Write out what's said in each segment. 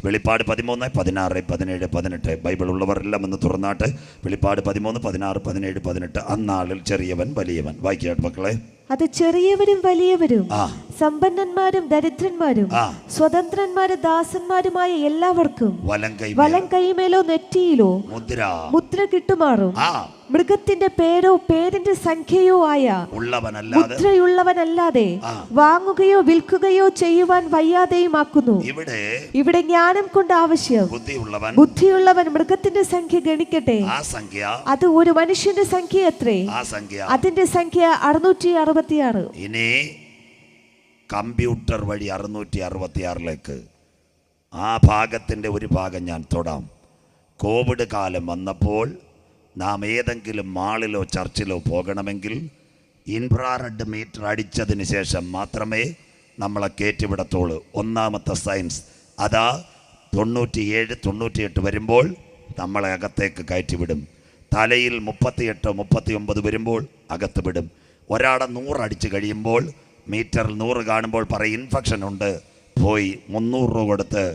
വെളിപ്പാട് 13, 16, 17, 18. ബൈബിൾ ഉള്ളവരെല്ലാം ഒന്ന് തുറന്നാട്ട്. വെളിപ്പാട് 13, 16, 17, 18. അന്നാളിൽ ചെറിയവൻ വലിയവൻ. വായിക്കാട്ട് മക്കളെ. അത് ചെറിയവരും വലിയവരും, സമ്പന്നന്മാരും ദരിദ്രന്മാരും, സ്വതന്ത്രന്മാരും ദാസന്മാരുമായ എല്ലാവർക്കും വലം കൈമേലോ നെറ്റിയിലോ മുദ്ര കിട്ടുമാറും മൃഗത്തിന്റെ പേരോ പേരിന്റെ സംഖ്യയോ ആയ മുദ്രയുള്ളവനല്ലാതെ വാങ്ങുകയോ വിൽക്കുകയോ ചെയ്യുവാൻ വയ്യാതെയുമാക്കുന്നു. ഇവിടെ ജ്ഞാനം കൊണ്ട് ആവശ്യം. ബുദ്ധിയുള്ളവൻ മൃഗത്തിന്റെ സംഖ്യ ഗണിക്കട്ടെ. അത് ഒരു മനുഷ്യന്റെ സംഖ്യ എത്രേ? അതിന്റെ സംഖ്യ 666. ഇനി കമ്പ്യൂട്ടർ വഴി 666 ആ ഭാഗത്തിന്റെ ഒരു ഭാഗം ഞാൻ തൊടാം. കോവിഡ് കാലം വന്നപ്പോൾ നാം ഏതെങ്കിലും മാളിലോ ചർച്ചിലോ പോകണമെങ്കിൽ ഇൻഫ്രാറെഡ് മീറ്റർ അടിച്ചതിന് ശേഷം മാത്രമേ നമ്മളെ കയറ്റിവിടത്തുള്ളൂ. ഒന്നാമത്തെ സയൻസ് അതാ. 97, 98 വരുമ്പോൾ നമ്മളെ അകത്തേക്ക് കയറ്റിവിടും. തലയിൽ 38, 39 വരുമ്പോൾ അകത്ത് വിടും. ഒരാളെ 100 അടിച്ച് കഴിയുമ്പോൾ മീറ്ററിൽ 100 കാണുമ്പോൾ പറയും ഇൻഫെക്ഷൻ ഉണ്ട്. പോയി 300 രൂപ കൊടുത്ത്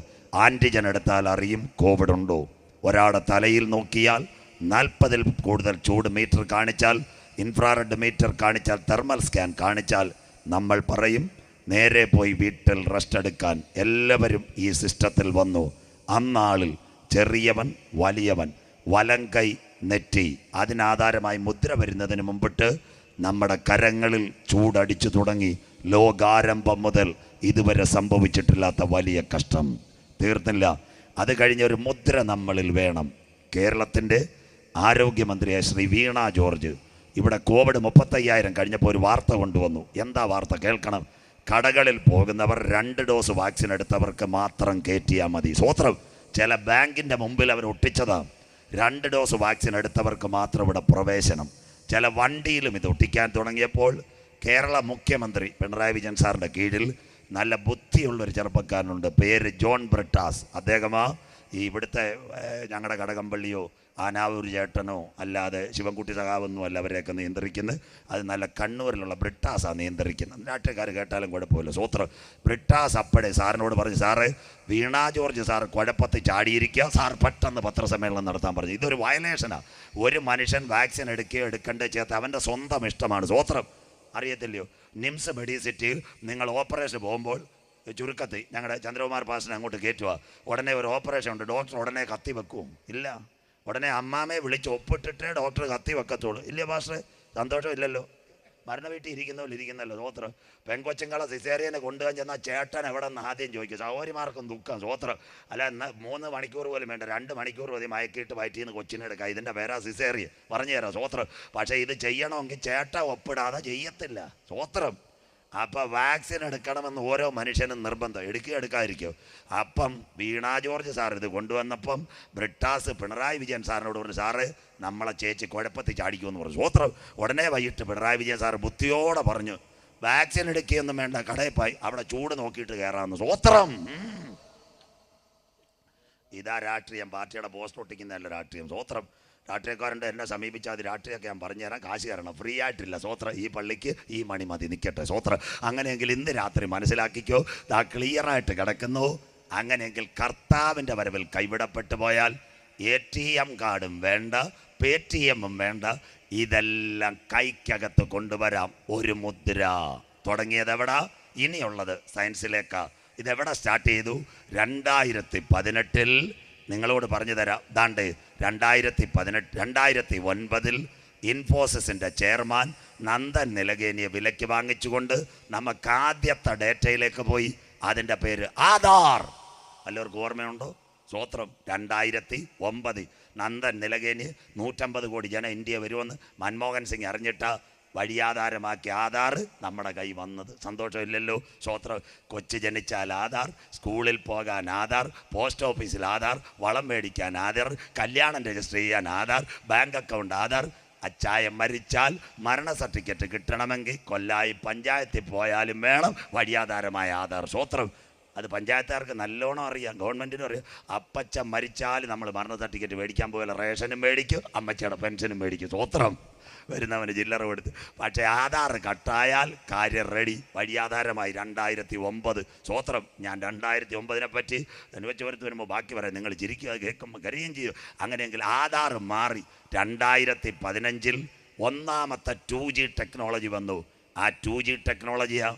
ആൻറ്റിജൻ എടുത്താൽ അറിയും കോവിഡ് ഉണ്ടോ. ഒരാളുടെ തലയിൽ നോക്കിയാൽ 40-ൽ കൂടുതൽ ചൂട് മീറ്റർ കാണിച്ചാൽ, ഇൻഫ്രാറെഡ് മീറ്റർ കാണിച്ചാൽ, തെർമൽ സ്കാൻ കാണിച്ചാൽ നമ്മൾ പറയും നേരെ പോയി വീട്ടിൽ റെസ്റ്റ് എടുക്കാൻ. എല്ലാവരും ഈ സിസ്റ്റത്തിൽ വന്നു. അന്നാളിൽ ചെറിയവൻ വലിയവൻ, വലം കൈ നെറ്റി, അതിനാധാരമായി മുദ്ര വരുന്നതിന് മുമ്പിട്ട് നമ്മുടെ കരങ്ങളിൽ ചൂടടിച്ചു തുടങ്ങി. ലോകാരംഭം മുതൽ ഇതുവരെ സംഭവിച്ചിട്ടില്ലാത്ത വലിയ കഷ്ടം തീർന്നില്ല. അത് കഴിഞ്ഞൊരു മുദ്ര നമ്മളിൽ വേണം. കേരളത്തിൻ്റെ ആരോഗ്യമന്ത്രിയായ ശ്രീ വീണ ജോർജ് ഇവിടെ കോവിഡ് 35,000 കഴിഞ്ഞപ്പോൾ ഒരു വാർത്ത കൊണ്ടുവന്നു. എന്താ വാർത്ത? കേൾക്കണം. കടകളിൽ പോകുന്നവർ 2 ഡോസ് വാക്സിൻ എടുത്തവർക്ക് മാത്രം കയറ്റിയാൽ മതി. സ്വോത്രം. ചില ബാങ്കിൻ്റെ മുമ്പിൽ അവർ ഒട്ടിച്ചതാണ്. 2 ഡോസ് വാക്സിൻ എടുത്തവർക്ക് മാത്രം ഇവിടെ പ്രവേശനം. ചില വണ്ടിയിലും ഇത് ഒട്ടിക്കാൻ തുടങ്ങിയപ്പോൾ കേരള മുഖ്യമന്ത്രി പിണറായി വിജയൻ സാറിൻ്റെ കീഴിൽ നല്ല ബുദ്ധിയുള്ളൊരു ചെറുപ്പക്കാരനുണ്ട്, പേര് ജോൺ ബ്രിട്ടാസ്. അദ്ദേഹമാ ഈ ഇവിടുത്തെ ഞങ്ങളുടെ കടകംപള്ളിയോ ആനാവൂർ ചേട്ടനോ അല്ലാതെ ശിവൻകുട്ടി സഖാവൊന്നും അല്ല അവരെയൊക്കെ നിയന്ത്രിക്കുന്നത്. അത് നല്ല കണ്ണൂരിലുള്ള ബ്രിട്ടാസാണ് നിയന്ത്രിക്കുന്നത്. രാഷ്ട്രീയക്കാർ കേട്ടാലും കുഴപ്പമില്ല. സ്വോത്രം. ബ്രിട്ടാസ് അപ്പടെ സാറിനോട് പറഞ്ഞു, സാറ് വീണ ജോർജ് സാർ കുഴപ്പത്തിൽ ചാടിയിരിക്കുക, സാർ പെട്ടെന്ന് പത്രസമ്മേളനം നടത്താൻ പറഞ്ഞു. ഇതൊരു വയലേഷനാണ്. ഒരു മനുഷ്യൻ വാക്സിൻ എടുക്കുകയോ എടുക്കേണ്ടത് ചേർത്ത് അവൻ്റെ സ്വന്തം ഇഷ്ടമാണ്. സ്വോത്രം. അറിയത്തില്ലയോ? നിംസ് മെഡിസിറ്റിയിൽ നിങ്ങൾ ഓപ്പറേഷൻ പോകുമ്പോൾ ചുരുക്കത്തിൽ ഞങ്ങളുടെ ചന്ദ്രകുമാർ പാസ്റ്റർ അങ്ങോട്ട് കയറ്റുക. ഉടനെ ഒരു ഓപ്പറേഷൻ ഉണ്ട്, ഡോക്ടർ ഉടനെ കത്തി വെക്കും? ഇല്ല. ഉടനെ അമ്മാമ്മയെ വിളിച്ച് ഒപ്പിട്ടിട്ടേ ഡോക്ടർ കത്തി വെക്കത്തുള്ളൂ. ഇല്ലേ പാസ്റ്ററെ? സന്തോഷം ഇല്ലല്ലോ. മരണ വീട്ടിൽ ഇരിക്കുന്നല്ലോ. സ്വോത്രം. പെങ്കൊച്ചുങ്ങളെ സിസേറിയനെ കൊണ്ടുപോകാൻ ചെന്നാൽ ചേട്ടൻ എവിടെ നിന്ന് ആദ്യം ചോദിക്കും. സഹോദരിമാർക്കും ദുഃഖം. സ്വോത്രം. അല്ല, 3 മണിക്കൂർ പോലും വേണ്ട, 2 മണിക്കൂർ മതി മയക്കിയിട്ട് വയറ്റിൽ നിന്ന് കൊച്ചിനെ എടുക്കുക. ഇതിൻ്റെ പേരാ സിസേറിയൻ. പറഞ്ഞു തരാം. സ്വോത്രം. പക്ഷേ ഇത് ചെയ്യണമെങ്കിൽ ചേട്ട ഒപ്പിടാതെ ചെയ്യത്തില്ല. സ്വോത്രം. അപ്പം വാക്സിൻ എടുക്കണമെന്ന് ഓരോ മനുഷ്യനും നിർബന്ധം. എടുക്കാതിരിക്കും. അപ്പം വീണ ജോർജ് സാർ ഇത് കൊണ്ടുവന്നപ്പം ബ്രിട്ടാസ് പിണറായി വിജയൻ സാറിനോട് പറഞ്ഞു, സാറ് നമ്മളെ ചേച്ചി കുഴപ്പത്തിൽ ചാടിക്കുമെന്ന് പറഞ്ഞു. സ്വോത്രം. ഉടനെ വൈകിട്ട് പിണറായി വിജയൻ സാർ ബുദ്ധിയോടെ പറഞ്ഞു, വാക്സിൻ എടുക്കുകയൊന്നും വേണ്ട, കടയിൽ പോയി അവിടെ ചൂട് നോക്കിയിട്ട് കയറാമെന്ന്. സ്വോത്രം. ഇതാ രാഷ്ട്രീയം. പാർട്ടിയുടെ പോസ്റ്റ് ഒട്ടിക്കുന്നതല്ല രാഷ്ട്രീയം. സ്വോത്രം. രാഷ്ട്രീയക്കാരുണ്ട് എന്നെ സമീപിച്ചാൽ അത് രാഷ്ട്രീയമൊക്കെ ഞാൻ പറഞ്ഞുതരാം, കാശ് തരണം, ഫ്രീ ആയിട്ടില്ല. സ്വോത്രം. ഈ പള്ളിക്ക് ഈ മണി മതി, നിൽക്കട്ടെ. സ്വോത്രം. അങ്ങനെയെങ്കിൽ ഇന്ന് രാത്രി മനസ്സിലാക്കിക്കോ, ദാ ക്ലിയറായിട്ട് കിടക്കുന്നു. അങ്ങനെയെങ്കിൽ കർത്താവിൻ്റെ വരവിൽ കൈവിടപ്പെട്ടു പോയാൽ ATM കാർഡും വേണ്ട, പേടിഎമ്മും വേണ്ട, ഇതെല്ലാം കൈക്കകത്ത് കൊണ്ടുവരാം. ഒരു മുദ്ര. തുടങ്ങിയത് എവിടാ? ഇനിയുള്ളത് സയൻസിലേക്കാ. ഇതെവിടെ സ്റ്റാർട്ട് ചെയ്തു? 2018 നിങ്ങളോട് പറഞ്ഞു തരാം. ദാണ്ട് 2009 ഇൻഫോസിസിൻ്റെ ചെയർമാൻ നന്ദൻ നിലകേനിയെ വിലയ്ക്ക് വാങ്ങിച്ചുകൊണ്ട് നമുക്ക് ആദ്യത്തെ ഡേറ്റയിലേക്ക് പോയി. അതിൻ്റെ പേര് ആധാർ. വല്ലവർക്കും ഓർമ്മയുണ്ടോ? സ്വോത്രം. 2009 നന്ദൻ നിലകേനി 150 കോടി ജനം ഇന്ത്യ വരുമെന്ന് മൻമോഹൻ സിംഗ് അറിഞ്ഞിട്ട വഴിയാധാരമാക്കി ആധാർ നമ്മുടെ കൈ വന്നത്. സന്തോഷമില്ലല്ലോ? സ്വോത്രം. കൊച്ചു ജനിച്ചാൽ ആധാർ, സ്കൂളിൽ പോകാൻ ആധാർ, പോസ്റ്റ് ഓഫീസിൽ ആധാർ, വളം മേടിക്കാൻ ആധാർ, കല്യാണം രജിസ്റ്റർ ചെയ്യാൻ ആധാർ, ബാങ്ക് അക്കൗണ്ട് ആധാർ. അച്ചായം മരിച്ചാൽ മരണ സർട്ടിഫിക്കറ്റ് കിട്ടണമെങ്കിൽ കൊല്ലായി പഞ്ചായത്തിൽ പോയാലും വേണം വഴിയാധാരമായ ആധാർ. സ്വോത്രം. അത് പഞ്ചായത്തുകാർക്ക് നല്ലോണം അറിയാം, ഗവൺമെൻറ്റിനും അറിയാം. അപ്പച്ച മരിച്ചാൽ നമ്മൾ മരണ സർട്ടിഫിക്കറ്റ് മേടിക്കാൻ പോയാൽ റേഷനും മേടിക്കും, അമ്മച്ചയുടെ പെൻഷനും മേടിക്കും. സ്വത്രം വരുന്നവന് ചില്ലറ കൊടുത്ത്. പക്ഷേ ആധാർ കട്ടായാൽ കാര്യം റെഡി. വഴിയാധാരമായി 2009. സ്വത്രം. ഞാൻ 2009 പറ്റി വെച്ച് വരുമ്പോൾ ബാക്കി പറയാം. നിങ്ങൾ ചിരിക്കുക, കേൾക്കുമ്പോൾ കരയുകയും ചെയ്യും. അങ്ങനെയെങ്കിൽ ആധാർ മാറി 2015 ഒന്നാമത്തെ 2G ടെക്നോളജി വന്നു. ആ 2G ടെക്നോളജിയാ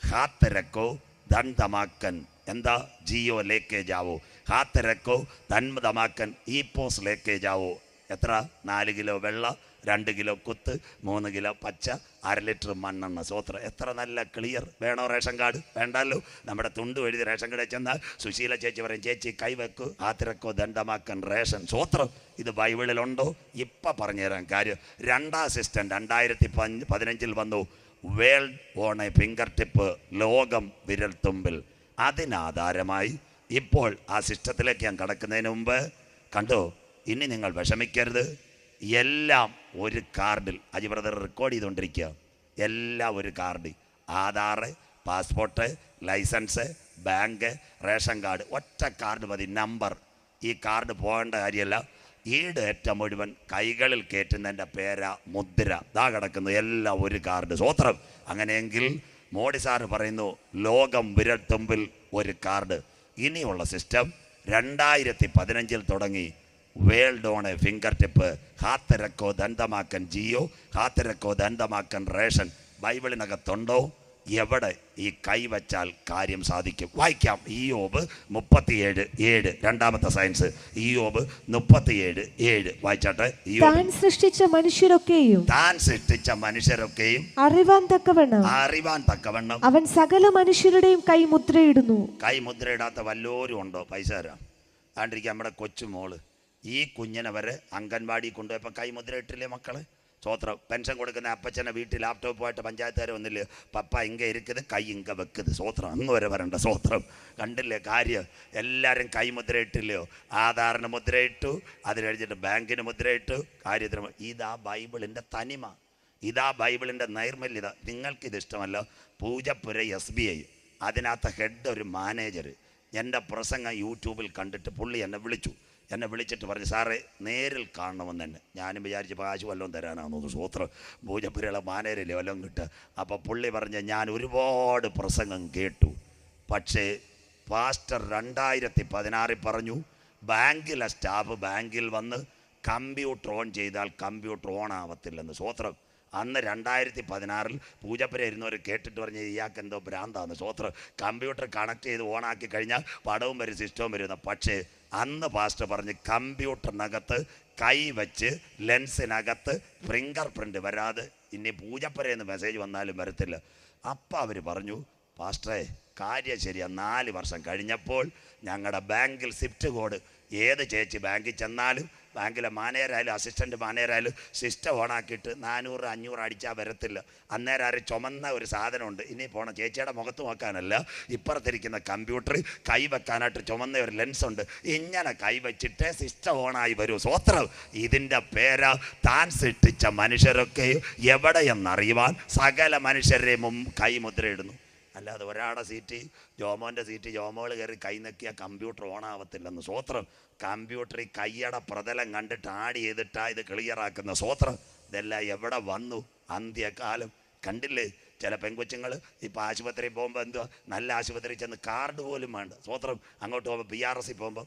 ഹാത്ത് രക്കോ ധൻ ധമാക്കൻ. എന്താ? ജിയോ ലേക്കേ ജാവോ, ഹാത്ത് രക്കോ ധൻ ധമാക്കൻ, ഈ പോസ് ലേക്കേ ജാവോ. എത്ര? 4 കിലോ വെള്ള, 2 കിലോ കുത്ത്, 3 കിലോ പച്ച, 1/2 ലിറ്റർ മണ്ണെണ്ണ. സ്വത്ര. എത്ര നല്ല ക്ലിയർ. വേണോ റേഷൻ കാർഡ്? വേണ്ടല്ലോ. നമ്മുടെ തുണ്ട് എഴുതി റേഷൻ കടയിൽ ചെന്നാൽ സുശീല ചേച്ചി പറയും, ചേച്ചി കൈവെക്കൂ, ആത്തിരക്കോ ദണ്ഡമാക്കൻ റേഷൻ. സ്വത്രം. ഇത് ബൈബിളിലുണ്ടോ? ഇപ്പം പറഞ്ഞുതരാൻ കാര്യം. 2ാം സിസ്റ്റം 2015 വന്നു. World on a finger tip, ലോകം വിരൽ തുമ്പിൽ. അതിനാധാരമായി ഇപ്പോൾ ആ സിസ്റ്റത്തിലേക്ക് ഞാൻ കടക്കുന്നതിന് മുമ്പ് കണ്ടോ, ഇനി നിങ്ങൾ വിഷമിക്കരുത്. എല്ലാം ഒരു കാർഡിൽ. അജി ബ്രദർ റെക്കോർഡ് ചെയ്തുകൊണ്ടിരിക്കുക. എല്ലാം ഒരു കാർഡിൽ. Aadhaar, passport, licence, bank, ration card, ഒറ്റ കാർഡ് മതി. നമ്പർ. ഈ കാർഡ് പോകേണ്ട കാര്യമല്ല. ഈ ഡേറ്റ മുഴുവൻ കൈകളിൽ കയറ്റുന്നതിൻ്റെ പേരാ മുദ്ര. ദാ കിടക്കുന്നു. എല്ലാം ഒരു കാർഡ്. സ്വത്രം. അങ്ങനെയെങ്കിൽ മോഡി സാറ് പറയുന്നു, ലോകം വിരൽ തുമ്പിൽ ഒരു കാർഡ്. ഇനിയുള്ള സിസ്റ്റം 2015 തുടങ്ങി. World on a fingertip, ഹാത്ത് രക്കോ ദന്തമാക്കൻ ജിയോ, ഹാത്ത് രക്കോ ദന്തമാക്കൻ റേഷൻ. ബൈബിളിനകത്തുണ്ടോ? എവിടെ ഈ കൈവച്ചാൽ കാര്യം സാധിക്കും? വായിക്കാം. ഇയ്യോബ് 37:7. രണ്ടാമത്തെ സയൻസ്. ഇയ്യോബ് 37:7 വായിച്ചാട്ടെ. താൻ സൃഷ്ടിച്ച മനുഷ്യരൊക്കെയും അറിവാൻ തക്കവണ്ണം അവൻ സകല മനുഷ്യരുടെയും കൈ മുദ്രയിടുന്നു. കൈ മുദ്രയിടാത്ത വല്ലോരും ഉണ്ടോ? പൈസ തരാം. ആണ്ടിരിക്കും നമ്മുടെ കൊച്ചുമോള്. ഈ കുഞ്ഞിനെ വരെ അംഗൻവാടി കൊണ്ടുപോയപ്പോൾ കൈ മുദ്ര ഇട്ടില്ലേ മക്കളെ? സ്വത്രം. പെൻഷൻ കൊടുക്കുന്ന അപ്പച്ചനെ വീട്ടിൽ ലാപ്ടോപ്പുമായിട്ട് പഞ്ചായത്തുകാർ വന്നില്ലേ, പപ്പ ഇങ്ക ഇരിക്കുന്നത്, കൈ ഇങ്ക വെക്കുന്നത്. സ്വത്രം. അങ്ങ് വരെ വരണ്ട. സ്വത്രം. കണ്ടില്ലേ കാര്യം? എല്ലാവരും കൈ മുദ്ര ഇട്ടില്ലയോ? ആധാറിന് മുദ്രയിട്ടു, അത് കഴിഞ്ഞിട്ട് ബാങ്കിന് മുദ്രയിട്ടു. കാര്യത്തിന്. ഇതാ ബൈബിളിൻ്റെ തനിമ, ഇതാ ബൈബിളിൻ്റെ നൈർമല്യത. നിങ്ങൾക്കിത് ഇഷ്ടമല്ല? പൂജപ്പുര SBI, അതിനകത്ത് ഹെഡ് ഒരു മാനേജർ. എൻ്റെ പ്രസംഗം യൂട്യൂബിൽ കണ്ടിട്ട് പുള്ളി എന്നെ വിളിച്ചിട്ട് പറഞ്ഞു, സാറേ നേരിൽ കാണണമെന്ന് തന്നെ. ഞാനും വിചാരിച്ച് കാശ് വല്ലതും തരാനാണെന്ന്. സ്വത്രം. പൂജപ്പുരയുള്ള മാനേരില്ലേ വല്ലതും കിട്ടുക. അപ്പോൾ പുള്ളി പറഞ്ഞ്, ഞാൻ ഒരുപാട് പ്രസംഗം കേട്ടു, പക്ഷേ പാസ്റ്റർ 2016 പറഞ്ഞു ബാങ്കിലെ സ്റ്റാഫ് ബാങ്കിൽ വന്ന് കമ്പ്യൂട്ടർ ഓൺ ചെയ്താൽ കമ്പ്യൂട്ടർ ഓൺ ആവത്തില്ലെന്ന്. സ്വത്രം. അന്ന് 2016 പൂജപ്പുര ഇരുന്നവർ കേട്ടിട്ട് പറഞ്ഞ്, ഇയാൾക്ക് എന്തോ ഭ്രാന്താന്ന്. സ്വത്രം. കമ്പ്യൂട്ടർ കണക്ട് ചെയ്ത് ഓണാക്കി കഴിഞ്ഞാൽ പടവും വരും, സിസ്റ്റവും വരുന്ന. പക്ഷേ അന്ന് പാസ്റ്റർ പറഞ്ഞ് കമ്പ്യൂട്ടറിനകത്ത് കൈ വെച്ച് ലെൻസിനകത്ത് ഫിംഗർ പ്രിൻ്റ് വരാതെ ഇനി പൂജപ്പുരയെന്ന് മെസ്സേജ് വന്നാലും വരത്തില്ല. അപ്പം അവർ പറഞ്ഞു, പാസ്റ്ററെ കാര്യം ശരിയാ. 4 വർഷം കഴിഞ്ഞപ്പോൾ ഞങ്ങളുടെ ബാങ്കിൽ സ്വിഫ്റ്റ് കോഡ്, ഏത് ചേച്ചി ബാങ്കിൽ ചെന്നാലും ബാങ്കിലെ മാനേജരായാലും അസിസ്റ്റൻറ്റ് മാനേജരായാലും സിസ്റ്റം ഓണാക്കിയിട്ട് 400-500 അടിച്ചാൽ വരത്തില്ല. അന്നേരം ആരും ചുമന്ന ഒരു സാധനമുണ്ട്. ഇനി പോണ ചേച്ചിയുടെ മുഖത്ത് നോക്കാനല്ല, ഇപ്പുറത്തിരിക്കുന്ന കമ്പ്യൂട്ടർ കൈ വെക്കാനായിട്ട് ചുമന്ന ഒരു ലെൻസുണ്ട്. ഇങ്ങനെ കൈ വെച്ചിട്ട് സിസ്റ്റം ഓണായി വരൂ. സ്വത്രം. ഇതിൻ്റെ പേരാ താൻ സൃഷ്ടിച്ച മനുഷ്യരൊക്കെ എവിടെയെന്നറിയുവാൻ സകല മനുഷ്യരുടെയും കൈ മുദ്രയിടുന്നു. അല്ലാതെ ഒരാളുടെ സീറ്റ്, ജോമോൻ്റെ സീറ്റ്, ജോമോൾ കയറി കൈ നക്കിയാൽ കമ്പ്യൂട്ടർ ഓണാവത്തില്ലെന്ന്. സ്വത്രം. കമ്പ്യൂട്ടറിൽ കൈയുടെ പ്രതലം കണ്ടിട്ട് ആഡ് ചെയ്തിട്ടാണ് ഇത് ക്ലിയറാക്കുന്ന. സ്വത്രം. ഇതെല്ലാം എവിടെ വന്നു? അന്ത്യകാലം. കണ്ടില്ലേ ചില പെൺകൊച്ചുങ്ങൾ ഇപ്പോൾ ആശുപത്രിയിൽ പോകുമ്പോൾ എന്തുവാ, നല്ല ആശുപത്രിയിൽ ചെന്ന് കാർഡ് പോലും വേണ്ട. സ്വത്രം. അങ്ങോട്ട് പോകുമ്പോൾ PRS പോകുമ്പോൾ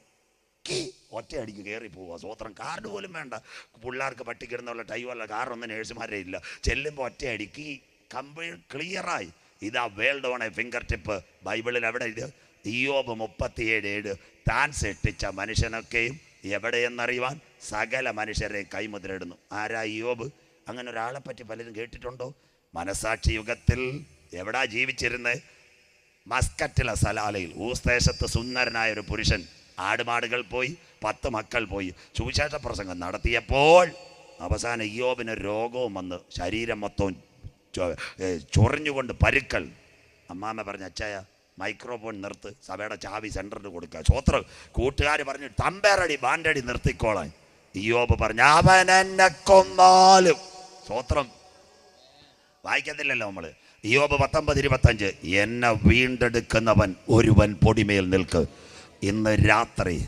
ഒറ്റയടിക്ക് കയറി പോവുക. സ്വത്രം. കാർഡ് പോലും വേണ്ട. പിള്ളേർക്ക് പട്ടിക്കിടുന്നുള്ള ടൈമല്ല, കാറൊന്നും നേഴ്സുമാരെ ഇല്ല. ചെല്ലുമ്പോൾ ഒറ്റയടിക്ക് ക്ലിയറായി. ഇതാ world on a finger tip. ബൈബിളിൽ എവിടെ ഇത്? ഇയ്യോബ് 37:7. താൻ സൃഷ്ടിച്ച മനുഷ്യനൊക്കെയും എവിടെയെന്നറിയുവാൻ സകല മനുഷ്യരെയും കൈമുദ്രയിടുന്നു. ആരാ ഇയ്യോബ്? അങ്ങനെ ഒരാളെ പറ്റി പലരും കേട്ടിട്ടുണ്ടോ? മനസാക്ഷി യുഗത്തിൽ എവിടാ ജീവിച്ചിരുന്നത്? മസ്കറ്റിലെ സലാലയിൽ, ഊസ്ദേശത്ത് സുന്ദരനായ ഒരു പുരുഷൻ. ആടുമാടുകൾ പോയി, 10 മക്കൾ പോയി. സുവിശേഷ പ്രസംഗം നടത്തിയപ്പോൾ അവസാനം ഇയ്യോബിന് രോഗവും വന്ന് ശരീരം മൊത്തവും ചൊറിഞ്ഞുകൊണ്ട് പരുക്കൾ. അമ്മാമ്മ പറഞ്ഞു, അച്ചായ മൈക്രോഫോൺ നിർത്ത്, സഭയുടെ ചാവി സെൻറ്ററിന് കൊടുക്കുക. സ്വത്രം. കൂട്ടുകാർ പറഞ്ഞു, തമ്പേറടി ബാൻഡടി നിർത്തിക്കോളാൻ. ഇയ്യോബ് പറഞ്ഞു, അവൻ എന്നെ കൊന്നാലും. സ്വത്രം. വായിക്കത്തില്ലല്ലോ നമ്മൾ. യോബ് 19:25 എന്നെ വീണ്ടെടുക്കുന്നവൻ ഒരുവൻ പൊടിമേൽ നിൽക്ക്. ഇന്ന് രാത്രി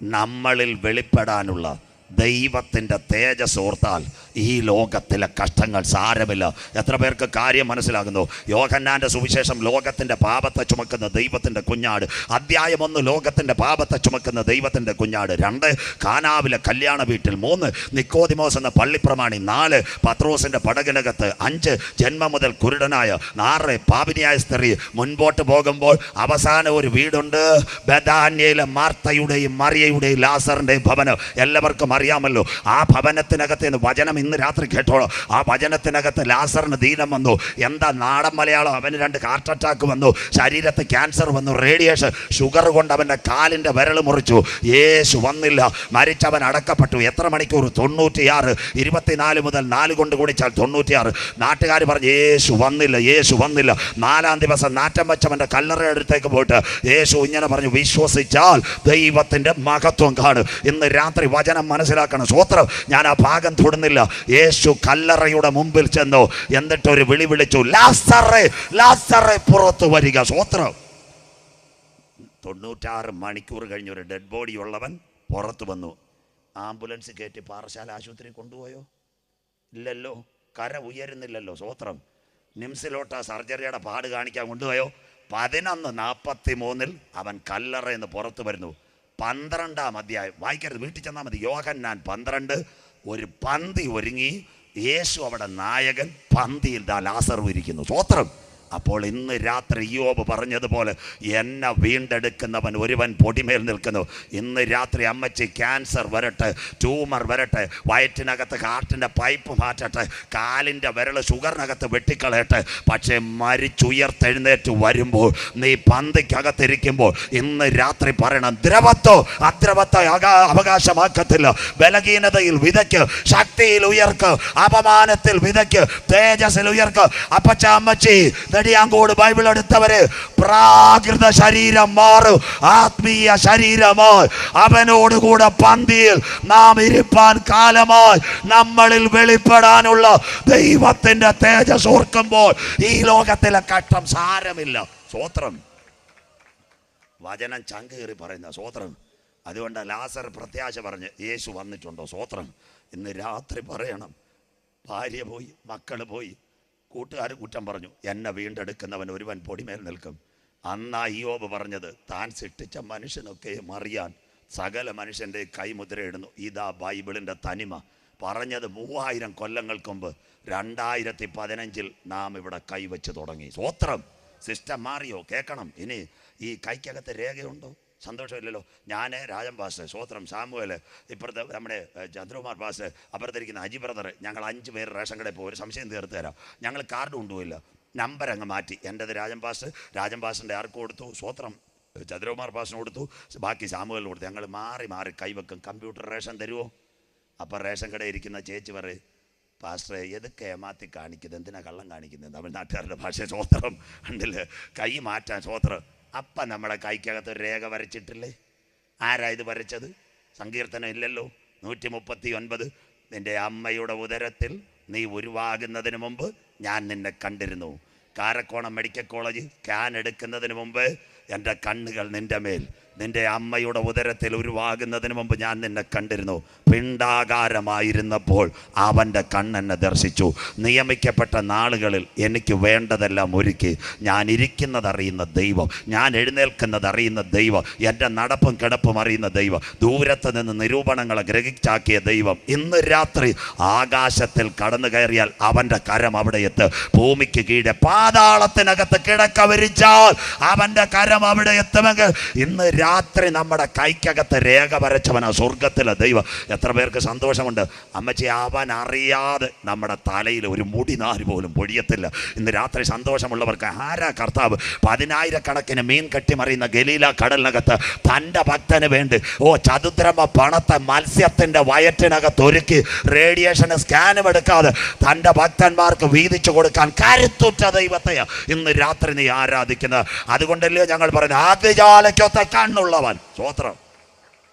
നമ്മളിൽ വെളിപ്പെടാനുള്ള ദൈവത്തിൻ്റെ തേജസ് ഓർത്താൽ ഈ ലോകത്തിലെ കഷ്ടങ്ങൾ സാരമില്ല. എത്ര പേർക്ക് കാര്യം മനസ്സിലാകുന്നു? യോഹന്നാൻ്റെ സുവിശേഷം ലോകത്തിൻ്റെ പാപത്തെ ചുമക്കുന്ന ദൈവത്തിൻ്റെ കുഞ്ഞാട്. അധ്യായം 1 ലോകത്തിൻ്റെ പാപത്തെ ചുമക്കുന്ന ദൈവത്തിൻ്റെ കുഞ്ഞാട്. 2 കാനാവിലെ കല്യാണ വീട്ടിൽ. 3 നിക്കോദിമോസ് എന്ന പള്ളിപ്രമാണി. 4 പത്രോസിൻ്റെ പടകിനകത്ത്. 5 ജന്മം മുതൽ കുരുടനായ. 6 പാപിനിയായ സ്ത്രീ. മുൻപോട്ട് പോകുമ്പോൾ അവസാനം ഒരു വീടുണ്ട്, ബെഥാന്യയിലെ മാർത്തയുടെയും മറിയയുടെയും ലാസറിൻ്റെയും ഭവനം. എല്ലാവർക്കും അറിയാമല്ലോ. ആ ഭവനത്തിനകത്ത് വചനം ഇന്ന് രാത്രി കേട്ടോളൂ. ആ വചനത്തിനകത്ത് ലാസറിന് ദീനം വന്നു. എന്താ നാടൻ മലയാളം? അവന് 2 ഹാർട്ട് അറ്റാക്ക് വന്നു, ശരീരത്ത് ക്യാൻസർ വന്നു, റേഡിയേഷൻ, ഷുഗർ കൊണ്ട് അവൻ്റെ കാലിൻ്റെ വിരൽ മുറിച്ചു. യേശു വന്നില്ല, മരിച്ചവൻ അടക്കപ്പെട്ടു. എത്ര മണിക്കൂർ? 96. 24 മുതൽ 4 കൊണ്ട് ഗുണിച്ചാൽ 96. നാട്ടുകാർ പറഞ്ഞു യേശു വന്നില്ല, യേശു വന്നില്ല. 4-ാം ദിവസം നാറ്റം വെച്ചവൻ്റെ കല്ലറയുടെ അടുത്തേക്ക് പോയിട്ട് യേശു ഇങ്ങനെ പറഞ്ഞു, വിശ്വസിച്ചാൽ ദൈവത്തിൻ്റെ മഹത്വം കാണും. ഇന്ന് രാത്രി വചനം മനസ്സിലാക്കണം. സ്വോത്രം. ഞാൻ ആ ഭാഗം തൊടുന്നില്ല. യേശു കല്ലറയുടെ മുമ്പിൽ ചെന്നു. എന്നിട്ടൊരു വിളി വിളിച്ചു, ലാസറേ, ലാസറേ പുറത്തു വരിക. സ്വോത്രം. 96 മണിക്കൂർ കഴിഞ്ഞ് ഒരു ഡെഡ് ബോഡി ഉള്ളവൻ പുറത്തു വന്നു. ആംബുലൻസ് കയറ്റി പാറശാല ആശുപത്രി കൊണ്ടുപോയോ? ഇല്ലല്ലോ. കര ഉയരുന്നില്ലല്ലോ. സ്വോത്രം. നിംസിലോട്ട് സർജറിയുടെ പാട് കാണിക്കാൻ കൊണ്ടുപോയോ? 11:43 അവൻ കല്ലറയിൽ നിന്ന് പുറത്തു വരുന്നു. 12-ാം അധ്യായം വായിക്കരുത്, വീട്ടിൽ ചെന്നാൽ മതി. യോഹന്നാൻ 12. ഒരു പന്തി ഒരുങ്ങി, യേശു അവിടെ നായകൻ, പന്തിയിൽ ദാ ലാസർ ഇരിക്കുന്നു. സ്വോത്രം. അപ്പോൾ ഇന്ന് രാത്രി യോബ് പറഞ്ഞതുപോലെ എന്നെ വീണ്ടെടുക്കുന്നവൻ ഒരുവൻ പൊടിമേൽ നിൽക്കുന്നു. ഇന്ന് രാത്രി അമ്മച്ചി ക്യാൻസർ വരട്ടെ, ട്യൂമർ വരട്ടെ, വയറ്റിനകത്ത് ഹാർട്ടിൻ്റെ പൈപ്പ് മാറ്റട്ടെ, കാലിൻ്റെ വിരൽ ഷുഗറിനകത്ത് വെട്ടിക്കളയട്ടെ. പക്ഷേ മരിച്ചുയർത്തെഴുന്നേറ്റ് വരുമ്പോൾ, നീ പന്തിക്കകത്തിരിക്കുമ്പോൾ ഇന്ന് രാത്രി പറയണം, ദ്രവത്തോ അദ്രവത്തോ അവകാശമാക്കത്തില്ല. ബലഹീനതയിൽ വിതയ്ക്ക്, ശക്തിയിൽ ഉയർക്ക്, അപമാനത്തിൽ വിതയ്ക്ക്, തേജസ്സിൽ ഉയർക്ക്. അപ്പച്ച അമ്മച്ചി നെടിയാങ്കോട് ബൈബിൾ എടുത്തവര്, പ്രാകൃത ശരീരം മാറും, ആത്മീയ ശരീരമായി അവനോടുകൂടെ പന്തിയിൽ നാം ഇരിപ്പാൻ കാലമായി നമ്മളിൽ വെളിപ്പെടാനുള്ള ദൈവത്തിന്റെ തേജസ് ഓർക്കുമ്പോൾ ഈ ലോകത്തിലെ കഷ്ടം സാരമില്ല. സ്വോത്രം. വചനം ചങ്കേറി പറയുന്ന സ്വോത്രം. അതുകൊണ്ട് ലാസർ പ്രത്യാശ പറഞ്ഞ് യേശു വന്നിട്ടുണ്ടോ? സ്വോത്രം. ഇന്ന് രാത്രി പറയണം, ഭാര്യ പോയി, മക്കൾ പോയി, കൂട്ടുകാർ കുറ്റം പറഞ്ഞു, എന്നെ വീണ്ടെടുക്കുന്നവൻ ഒരുവൻ പൊടിമേൽ നിൽക്കും. അന്നാ യോബ് പറഞ്ഞത്, താൻ സൃഷ്ടിച്ച മനുഷ്യനൊക്കെയും അറിയാൻ സകല മനുഷ്യൻ്റെ കൈമുദ്രയിടുന്നു. ഇതാ ബൈബിളിൻ്റെ തനിമ. പറഞ്ഞത് 3000 കൊല്ലങ്ങൾക്ക് മുമ്പ് 2015 നാം ഇവിടെ കൈവച്ച് തുടങ്ങി. സ്വോത്രം. സിസ്റ്റം മാറിയോ? കേൾക്കണം. ഇനി ഈ കൈക്കകത്ത് രേഖയുണ്ടോ? സന്തോഷമില്ലല്ലോ. ഞാൻ രാജൻ പാസ്, സ്വോത്രം, സാമുവൽ, ഇപ്പുറത്തെ നമ്മുടെ ചന്ദ്രകുമാർ പാസ്, അപ്പുറത്തിരിക്കുന്ന അജി ബ്രദർ, ഞങ്ങൾ 5 പേര് റേഷൻ കടയിൽ പോകും. ഒരു സംശയം തീർത്ത് തരാം. ഞങ്ങൾ കാർഡ് കൊണ്ടുപോയില്ല, നമ്പർ അങ്ങ് മാറ്റി. എൻ്റെത് രാജൻ പാസിൻ്റെ ആർക്ക് കൊടുത്തു? സ്വോത്രം. ചന്ദ്രകുമാർ പാസിന് കൊടുത്തു, ബാക്കി സാമുവലിന് കൊടുത്തു. ഞങ്ങൾ മാറി മാറി കൈവെക്കും. കമ്പ്യൂട്ടർ റേഷൻ തരുമോ? അപ്പം റേഷൻ കടയിൽ ഇരിക്കുന്ന ചേച്ചി പറയും, പാസ്റ്ററെ എതൊക്കെ ഏമാത്തി കാണിക്കുന്നത്, എന്തിനാ കള്ളം കാണിക്കുന്നത്? തമിഴ്നാട്ടുകാരുടെ ഭാഷ. സ്വോത്രം. ഉണ്ടല്ലേ, കൈ മാറ്റാൻ. സ്വോത്രം. അപ്പം നമ്മുടെ കൈക്കകത്ത് ഒരു രേഖ വരച്ചിട്ടില്ലേ? ആരാ ഇത് വരച്ചത്? സങ്കീർത്തനം ഇല്ലല്ലോ. 139. നിൻ്റെ അമ്മയുടെ ഉദരത്തിൽ നീ ഉരുവാകുന്നതിന് മുമ്പ് ഞാൻ നിന്നെ കണ്ടിരുന്നു. കാരക്കോണം മെഡിക്കൽ കോളേജ് സ്കാൻ എടുക്കുന്നതിന് മുമ്പ് എൻ്റെ കണ്ണുകൾ നിൻ്റെ മേൽ, നിൻ്റെ അമ്മയുടെ ഉദരത്തിൽ ഉരുവാകുന്നതിന് മുമ്പ് ഞാൻ നിന്നെ കണ്ടിരുന്നു. പിണ്ടാകാരമായിരുന്നപ്പോൾ അവൻ്റെ കണ്ണെന്നെ ദർശിച്ചു. നിയമിക്കപ്പെട്ട നാളുകളിൽ എനിക്ക് വേണ്ടതെല്ലാം ഒരുക്കി. ഞാൻ ഇരിക്കുന്നതറിയുന്ന ദൈവം, ഞാൻ എഴുന്നേൽക്കുന്നതറിയുന്ന ദൈവം, എൻ്റെ നടപ്പും കിടപ്പും അറിയുന്ന ദൈവം, ദൂരത്ത് നിന്ന് നിരൂപണങ്ങളെ ഗ്രഹിച്ചാക്കിയ ദൈവം ഇന്ന് രാത്രി ആകാശത്തിൽ കടന്നു കയറിയാൽ അവൻ്റെ കരം അവിടെ എത്തും. ഭൂമിക്ക് കീഴെ പാതാളത്തിനകത്ത് കിടക്ക വിരിച്ചാൽ അവൻ്റെ കരം അവിടെ എത്തുമെങ്കിൽ ഇന്ന് രാത്രി നമ്മുടെ കൈക്കകത്ത് രേഖ വരച്ചവനാ സ്വർഗത്തിലെ ദൈവം. എത്ര പേർക്ക് സന്തോഷമുണ്ട്? അമ്മച്ചി, അവൻ അറിയാതെ നമ്മുടെ തലയിൽ ഒരു മുടിനാര് പോലും പൊഴിയത്തില്ല. ഇന്ന് രാത്രി സന്തോഷമുള്ളവർക്ക് ആരാ കർത്താവ്? 10,000 മീൻ കെട്ടിമറിയുന്ന ഗലീല കടലിനകത്ത് തൻ്റെ ഭക്തന് വേണ്ടി ചതുദ്രമ പണത്തെ മത്സ്യത്തിൻ്റെ വയറ്റിനകത്ത് ഒരുക്കി റേഡിയേഷന് സ്കാനും എടുക്കാതെ തൻ്റെ ഭക്തന്മാർക്ക് വീതിച്ചു കൊടുക്കാൻ കരുത്തുറ്റ ദൈവത്തെയാ ഇന്ന് രാത്രി നീ ആരാധിക്കുന്നത്. അതുകൊണ്ടല്ലേ ഞങ്ങൾ പറയുന്നത്, ആദ്യജാലയ്ക്കൊത്ത കണ്ണുള്ളവൻ. സ്വോത്രം.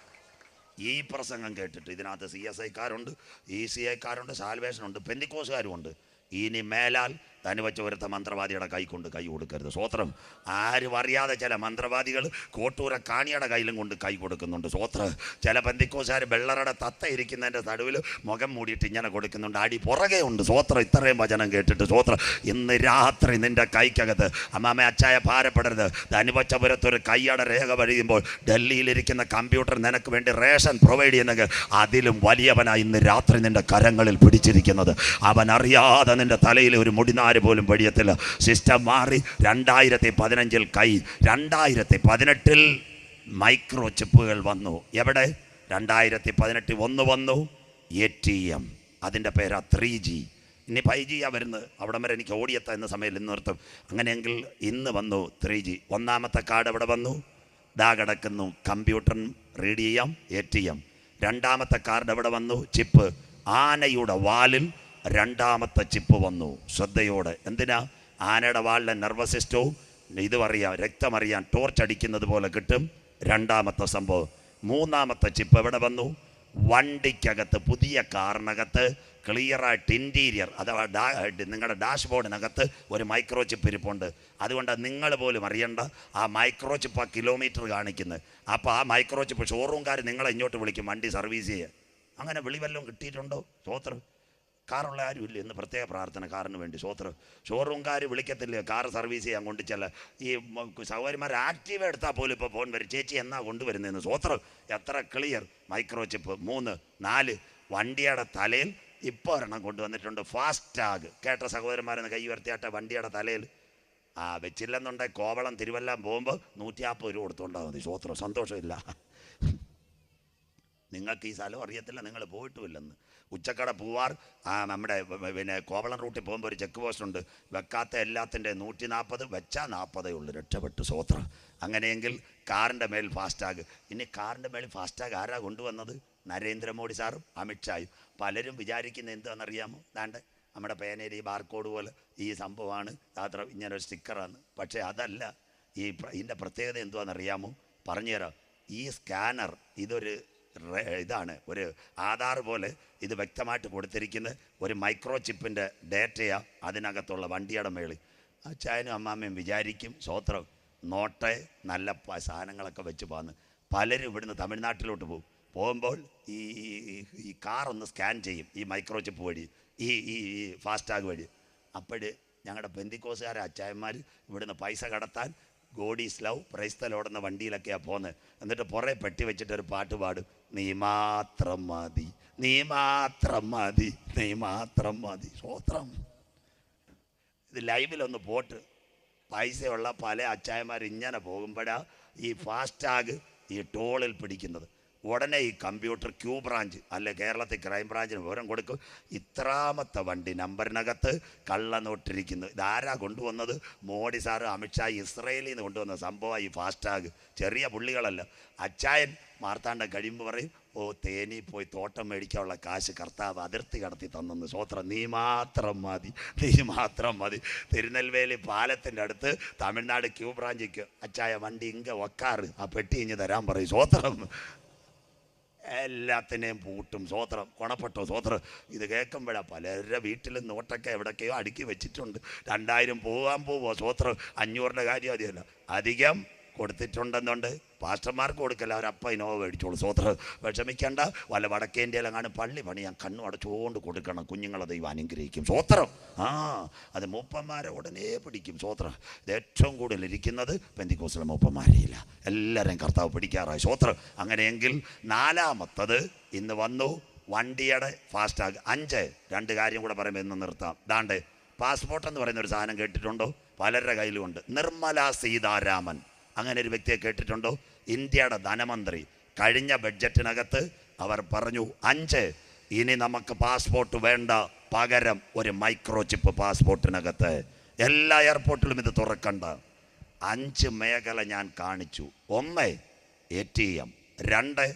ഈ പ്രസംഗം കേട്ടിട്ട് ഇതിനകത്ത് CSI-കാരുണ്ട്, ECI-കാരുണ്ട്, സാൽവേഷനുണ്ട്, പെന്തിക്കോസുകാരുമുണ്ട്. ഇനി മേലാൽ തന്നെ വെച്ച ഒരുത്ത മന്ത്രവാദിയുടെ കൈ കൊണ്ട് കൈ കൊടുക്കരുത്. സ്വോത്രം. ആരും അറിയാതെ ചില മന്ത്രവാദികൾ കോട്ടൂര കാണിയുടെ കയ്യിലും കൊണ്ട് കൈ കൊടുക്കുന്നുണ്ട്. സ്വോത്രം. ചില പെന്തിക്കോസുകാർ വെള്ളറയുടെ തത്ത ഇരിക്കുന്നതിൻ്റെ നടുവിൽ മുഖം മൂടിയിട്ട് ഇങ്ങനെ കൊടുക്കുന്നുണ്ട്. അടി പുറകെ ഉണ്ട്. സ്വോത്രം. ഇത്രയും വചനം കേട്ടിട്ട് സ്വോത്രം. ഇന്ന് രാത്രി നിന്റെ കൈക്കകത്ത് അമ്മാമ്മ അച്ചായ ഭാരപ്പെടരുത്. ധനുവച്ചപുരത്തൊരു കൈയുടെ രേഖ വഴിയുമ്പോൾ ഡൽഹിയിലിരിക്കുന്ന കമ്പ്യൂട്ടർ നിനക്ക് വേണ്ടി റേഷൻ പ്രൊവൈഡ് ചെയ്യുന്നെങ്കിൽ അതിലും വലിയവനായി ഇന്ന് രാത്രി നിന്റെ കരങ്ങളിൽ പിടിച്ചിരിക്കുന്നത്. അവൻ അറിയാതെ നിന്റെ തലയിൽ ഒരു മുടിനാര് പോലും പടിയത്തില്ല. സിസ്റ്റം മാറി. 2015 കൈ, 2018 മൈക്രോ ചിപ്പുകൾ വന്നു. എവിടെ? 2018 ഒന്ന് വന്നു, ATM. അതിൻ്റെ പേരാ 3G. ഇനി 5G വരുന്നത്. അവിടം വരെ എനിക്ക് ഓടിയെത്താൻ എന്ന സമയം ഇന്ന് നിർത്തും. അങ്ങനെയെങ്കിൽ ഇന്ന് വന്നു 3G. ഒന്നാമത്തെ കാർഡ് എവിടെ വന്നു? ദാ കിടക്കുന്നു. കമ്പ്യൂട്ടർ റീഡ് ചെയ്യാം, ATM. രണ്ടാമത്തെ കാർഡ് എവിടെ വന്നു? ചിപ്പ്. ആനയുടെ വാലിൽ രണ്ടാമത്തെ ചിപ്പ് വന്നു. ശ്രദ്ധയോടെ. എന്തിനാ? ആനയുടെ വാലിലെ നെർവസ് സിസ്റ്റവും ഇതുമറിയാം, രക്തമറിയാൻ ടോർച്ച് അടിക്കുന്നത് പോലെ കിട്ടും. രണ്ടാമത്തെ സംഭവം. മൂന്നാമത്തെ ചിപ്പ് എവിടെ വന്നു? വണ്ടിക്കകത്ത്, പുതിയ കാറിനകത്ത് ക്ലിയറായിട്ട് ഇൻറ്റീരിയർ അഥവാ നിങ്ങളുടെ ഡാഷ്ബോർഡിനകത്ത് ഒരു മൈക്രോ ചിപ്പ് ഇരിപ്പുണ്ട്. അതുകൊണ്ട് നിങ്ങൾ പോലും അറിയണ്ട ആ മൈക്രോ ചിപ്പ് ആ കിലോമീറ്റർ കാണിക്കുന്നത്. അപ്പോൾ ആ മൈക്രോ ചിപ്പ് ഷോറൂംകാർ നിങ്ങളെ ഇങ്ങോട്ട് വിളിക്കും വണ്ടി സർവീസ് ചെയ്യാൻ. അങ്ങനെ വിളിവല്ലതും കിട്ടിയിട്ടുണ്ടോ? സ്വോത്രം. കാറുള്ള ആരുമില്ല. ഇന്ന് പ്രത്യേക പ്രാർത്ഥന കാറിന് വേണ്ടി. സ്വോത്രം. ഷോറൂംകാർ വിളിക്കത്തില്ല കാർ സർവീസ് ചെയ്യാൻ കൊണ്ട് ചില ഈ സഹോദരിമാർ ആക്റ്റീവ് എടുത്താൽ പോലും ഇപ്പോൾ ഫോൺ വരും, ചേച്ചി എന്നാ കൊണ്ടുവരുന്നതെന്ന്. സ്വോത്രം. എത്ര ക്ലിയർ മൈക്രോ ചിപ്പ്. 3, 4 വണ്ടിയുടെ തലയിൽ ഇപ്പോൾ ഒരെണ്ണം കൊണ്ടുവന്നിട്ടുണ്ട്. ഫാസ്റ്റാഗ്. കേട്ട സഹോദരന്മാരെന്ന് കൈ ഉയർത്തിയാട്ടെ. വണ്ടിയുടെ തലയിൽ വെച്ചില്ലെന്നുണ്ടെങ്കിൽ കോവളം തിരുവല്ല പോകുമ്പോൾ 150 രൂപ കൊടുത്തുകൊണ്ടാൽ മതി. സ്വോത്രം. സന്തോഷമില്ല. നിങ്ങൾക്ക് ഈ സ്ഥലം അറിയത്തില്ല, നിങ്ങൾ പോയിട്ടുമില്ലെന്ന്. ഉച്ചക്കട പൂവാർ നമ്മുടെ പിന്നെ കോവളം റൂട്ടിൽ പോകുമ്പോൾ ഒരു ചെക്ക് പോസ്റ്റ് ഉണ്ട്. വെക്കാത്ത എല്ലാത്തിൻ്റെ 140, വെച്ചാൽ 40 ഉള്ളൂ. രക്ഷപ്പെട്ടു. സ്വോത്രം. അങ്ങനെയെങ്കിൽ കാറിൻ്റെ മേൽ ഫാസ്റ്റാഗ്. ഇനി കാറിൻ്റെ മേൽ ഫാസ്റ്റാഗ് ആരാ കൊണ്ടുവന്നത്? നരേന്ദ്രമോദി സാറും അമിത്ഷായും. പലരും വിചാരിക്കുന്ന എന്താണെന്നറിയാമോ? ദാണ്ട് നമ്മുടെ പേനയിൽ ഈ ബാർകോഡ് പോലെ ഈ സംഭവമാണ് യാത്ര, ഇങ്ങനൊരു സ്റ്റിക്കറാണ്. പക്ഷേ അതല്ല. ഇതിൻ്റെ പ്രത്യേകത എന്തുവാണെന്നറിയാമോ? പറഞ്ഞുതരാം. ഈ സ്കാനർ ഇതൊരു ഇതാണ്, ഒരു ആധാർ പോലെ ഇത് വ്യക്തമായിട്ട് കൊടുത്തിരിക്കുന്ന ഒരു മൈക്രോ ചിപ്പിൻ്റെ ഡേറ്റയാണ് അതിനകത്തുള്ള വണ്ടിയുടെ മേളിൽ. അച്ചായനും അമ്മാമ്മയും വിചാരിക്കും സ്വോത്രം നോട്ടെ നല്ല സാധനങ്ങളൊക്കെ വെച്ച് പോന്ന്. പലരും ഇവിടുന്ന് തമിഴ്നാട്ടിലോട്ട് പോകുമ്പോൾ ഈ കാറൊന്ന് സ്കാൻ ചെയ്യും ഈ മൈക്രോ ചിപ്പ് വഴി, ഈ ഫാസ്റ്റാഗ് വഴി. അപ്പോഴ് ഞങ്ങളുടെ പെന്തിക്കോസുകാരെ അച്ചായന്മാർ ഇവിടുന്ന് പൈസ കടത്താൻ ഗോഡീസ് ലവ് പ്രൈസ്തലോടുന്ന വണ്ടിയിലൊക്കെയാണ് പോകുന്നത്. എന്നിട്ട് പുറേ പെട്ടി വെച്ചിട്ടൊരു പാട്ട് പാടും. നീ മാത്രം മതി, നീ മാത്രം മതി, നീ മാത്രം മതി. സ്വോത്രം. ഇത് ലൈവിലൊന്ന് പോട്ട്. പൈസയുള്ള പല അച്ചായന്മാർ ഇങ്ങനെ പോകുമ്പോഴാണ് ഈ ഫാസ്റ്റാഗ് ഈ ടോളിൽ പിടിക്കുന്നത്. ഉടനെ ഈ കമ്പ്യൂട്ടർ ക്യൂ ബ്രാഞ്ച് അല്ലെ കേരളത്തിൽ ക്രൈം ബ്രാഞ്ചിന് വിവരം കൊടുക്കും. ഇത്രാമത്തെ വണ്ടി നമ്പറിനകത്ത് കള്ളനോട്ടിരിക്കുന്നു. ഇതാരാ കൊണ്ടുവന്നത്? മോഡി സാറ് അമിത്ഷാ ഇസ്രയേലിൽ നിന്ന് കൊണ്ടുവന്ന സംഭവം ഈ ഫാസ്റ്റാഗ്. ചെറിയ പുള്ളികളല്ല. അച്ചായൻ മാർത്താണ്ഡം കഴിയുമ്പോൾ പറയും, ഓ തേനി പോയി തോട്ടം മേടിക്കാനുള്ള കാശ് കർത്താവ് അതിർത്തി കടത്തി തന്നെന്ന്. സ്വോത്രം. നീ മാത്രം മതി, നീ മാത്രം മതി. തിരുനെൽവേലി പാലത്തിൻ്റെ അടുത്ത് തമിഴ്നാട് ക്യൂ ബ്രാഞ്ചിക്ക് അച്ചായ വണ്ടി ഇങ്ങ വക്കാറ് ആ പെട്ടി ഇഞ്ഞ് തരാൻ പറയും. സ്വോത്രം. എല്ലാത്തിനെയും പൂട്ടും. സ്വോത്രം. കൊണപ്പെട്ടോ. സ്വോത്രം. ഇത് കേൾക്കുമ്പോഴാണ് പലരുടെ വീട്ടിലും നോട്ടൊക്കെ എവിടൊക്കെയോ അടുക്കി വെച്ചിട്ടുണ്ട്. 2000 പോകാൻ പോവോ? സ്വോത്രം. 500ൻ്റെ കാര്യം അതിയല്ല, അധികം കൊടുത്തിട്ടുണ്ടെന്നുണ്ട്. പാസ്റ്റർമാർക്ക് കൊടുക്കല്ല, അവരപ്പം ഇനോവ മേടിച്ചോളൂ. സ്വോത്രം. വിഷമിക്കേണ്ട. വല്ല വടക്കേ ഇന്ത്യയിലെങ്ങാനും പള്ളി പണിയാൻ കണ്ണു അടച്ചുകൊണ്ട് കൊടുക്കണം. കുഞ്ഞുങ്ങളെ ദൈവം അനുഗ്രഹിക്കും. സ്വോത്രം. അത് മൂപ്പന്മാരെ ഉടനെ പിടിക്കും. സ്വോത്രം. ഇത് ഏറ്റവും കൂടുതൽ ഇരിക്കുന്നത് പെന്തിക്കോസിലെ മൂപ്പന്മാരെയില്ല. എല്ലാവരെയും കർത്താവ് പിടിക്കാറായി. സ്വോത്രം. അങ്ങനെയെങ്കിൽ 4ാമത്തത് ഇന്ന് വന്നു വണ്ടിയുടെ ഫാസ്റ്റാഗ്. 5. 2 കാര്യം കൂടെ പറയുമ്പോൾ ഇന്ന് നിർത്താം. ദാണ്ട് പാസ്പോർട്ട് എന്ന് പറയുന്ന ഒരു സാധനം കേട്ടിട്ടുണ്ടോ? പലരുടെ കയ്യിലുമുണ്ട്. നിർമ്മല സീതാരാമൻ അങ്ങനെ ഒരു വ്യക്തിയെ കേട്ടിട്ടുണ്ടോ? ഇന്ത്യയുടെ ധനമന്ത്രി. കഴിഞ്ഞ ബഡ്ജറ്റിനകത്ത് അവർ പറഞ്ഞു 5 ഇനി നമുക്ക് പാസ്പോർട്ട് വേണ്ട, പകരം ഒരു മൈക്രോ ചിപ്പ് പാസ്പോർട്ടിനകത്ത്. എല്ലാ എയർപോർട്ടിലും ഇത് തുറക്കണ്ട. 5 മേഖല ഞാൻ കാണിച്ചു. 1 ATM, 2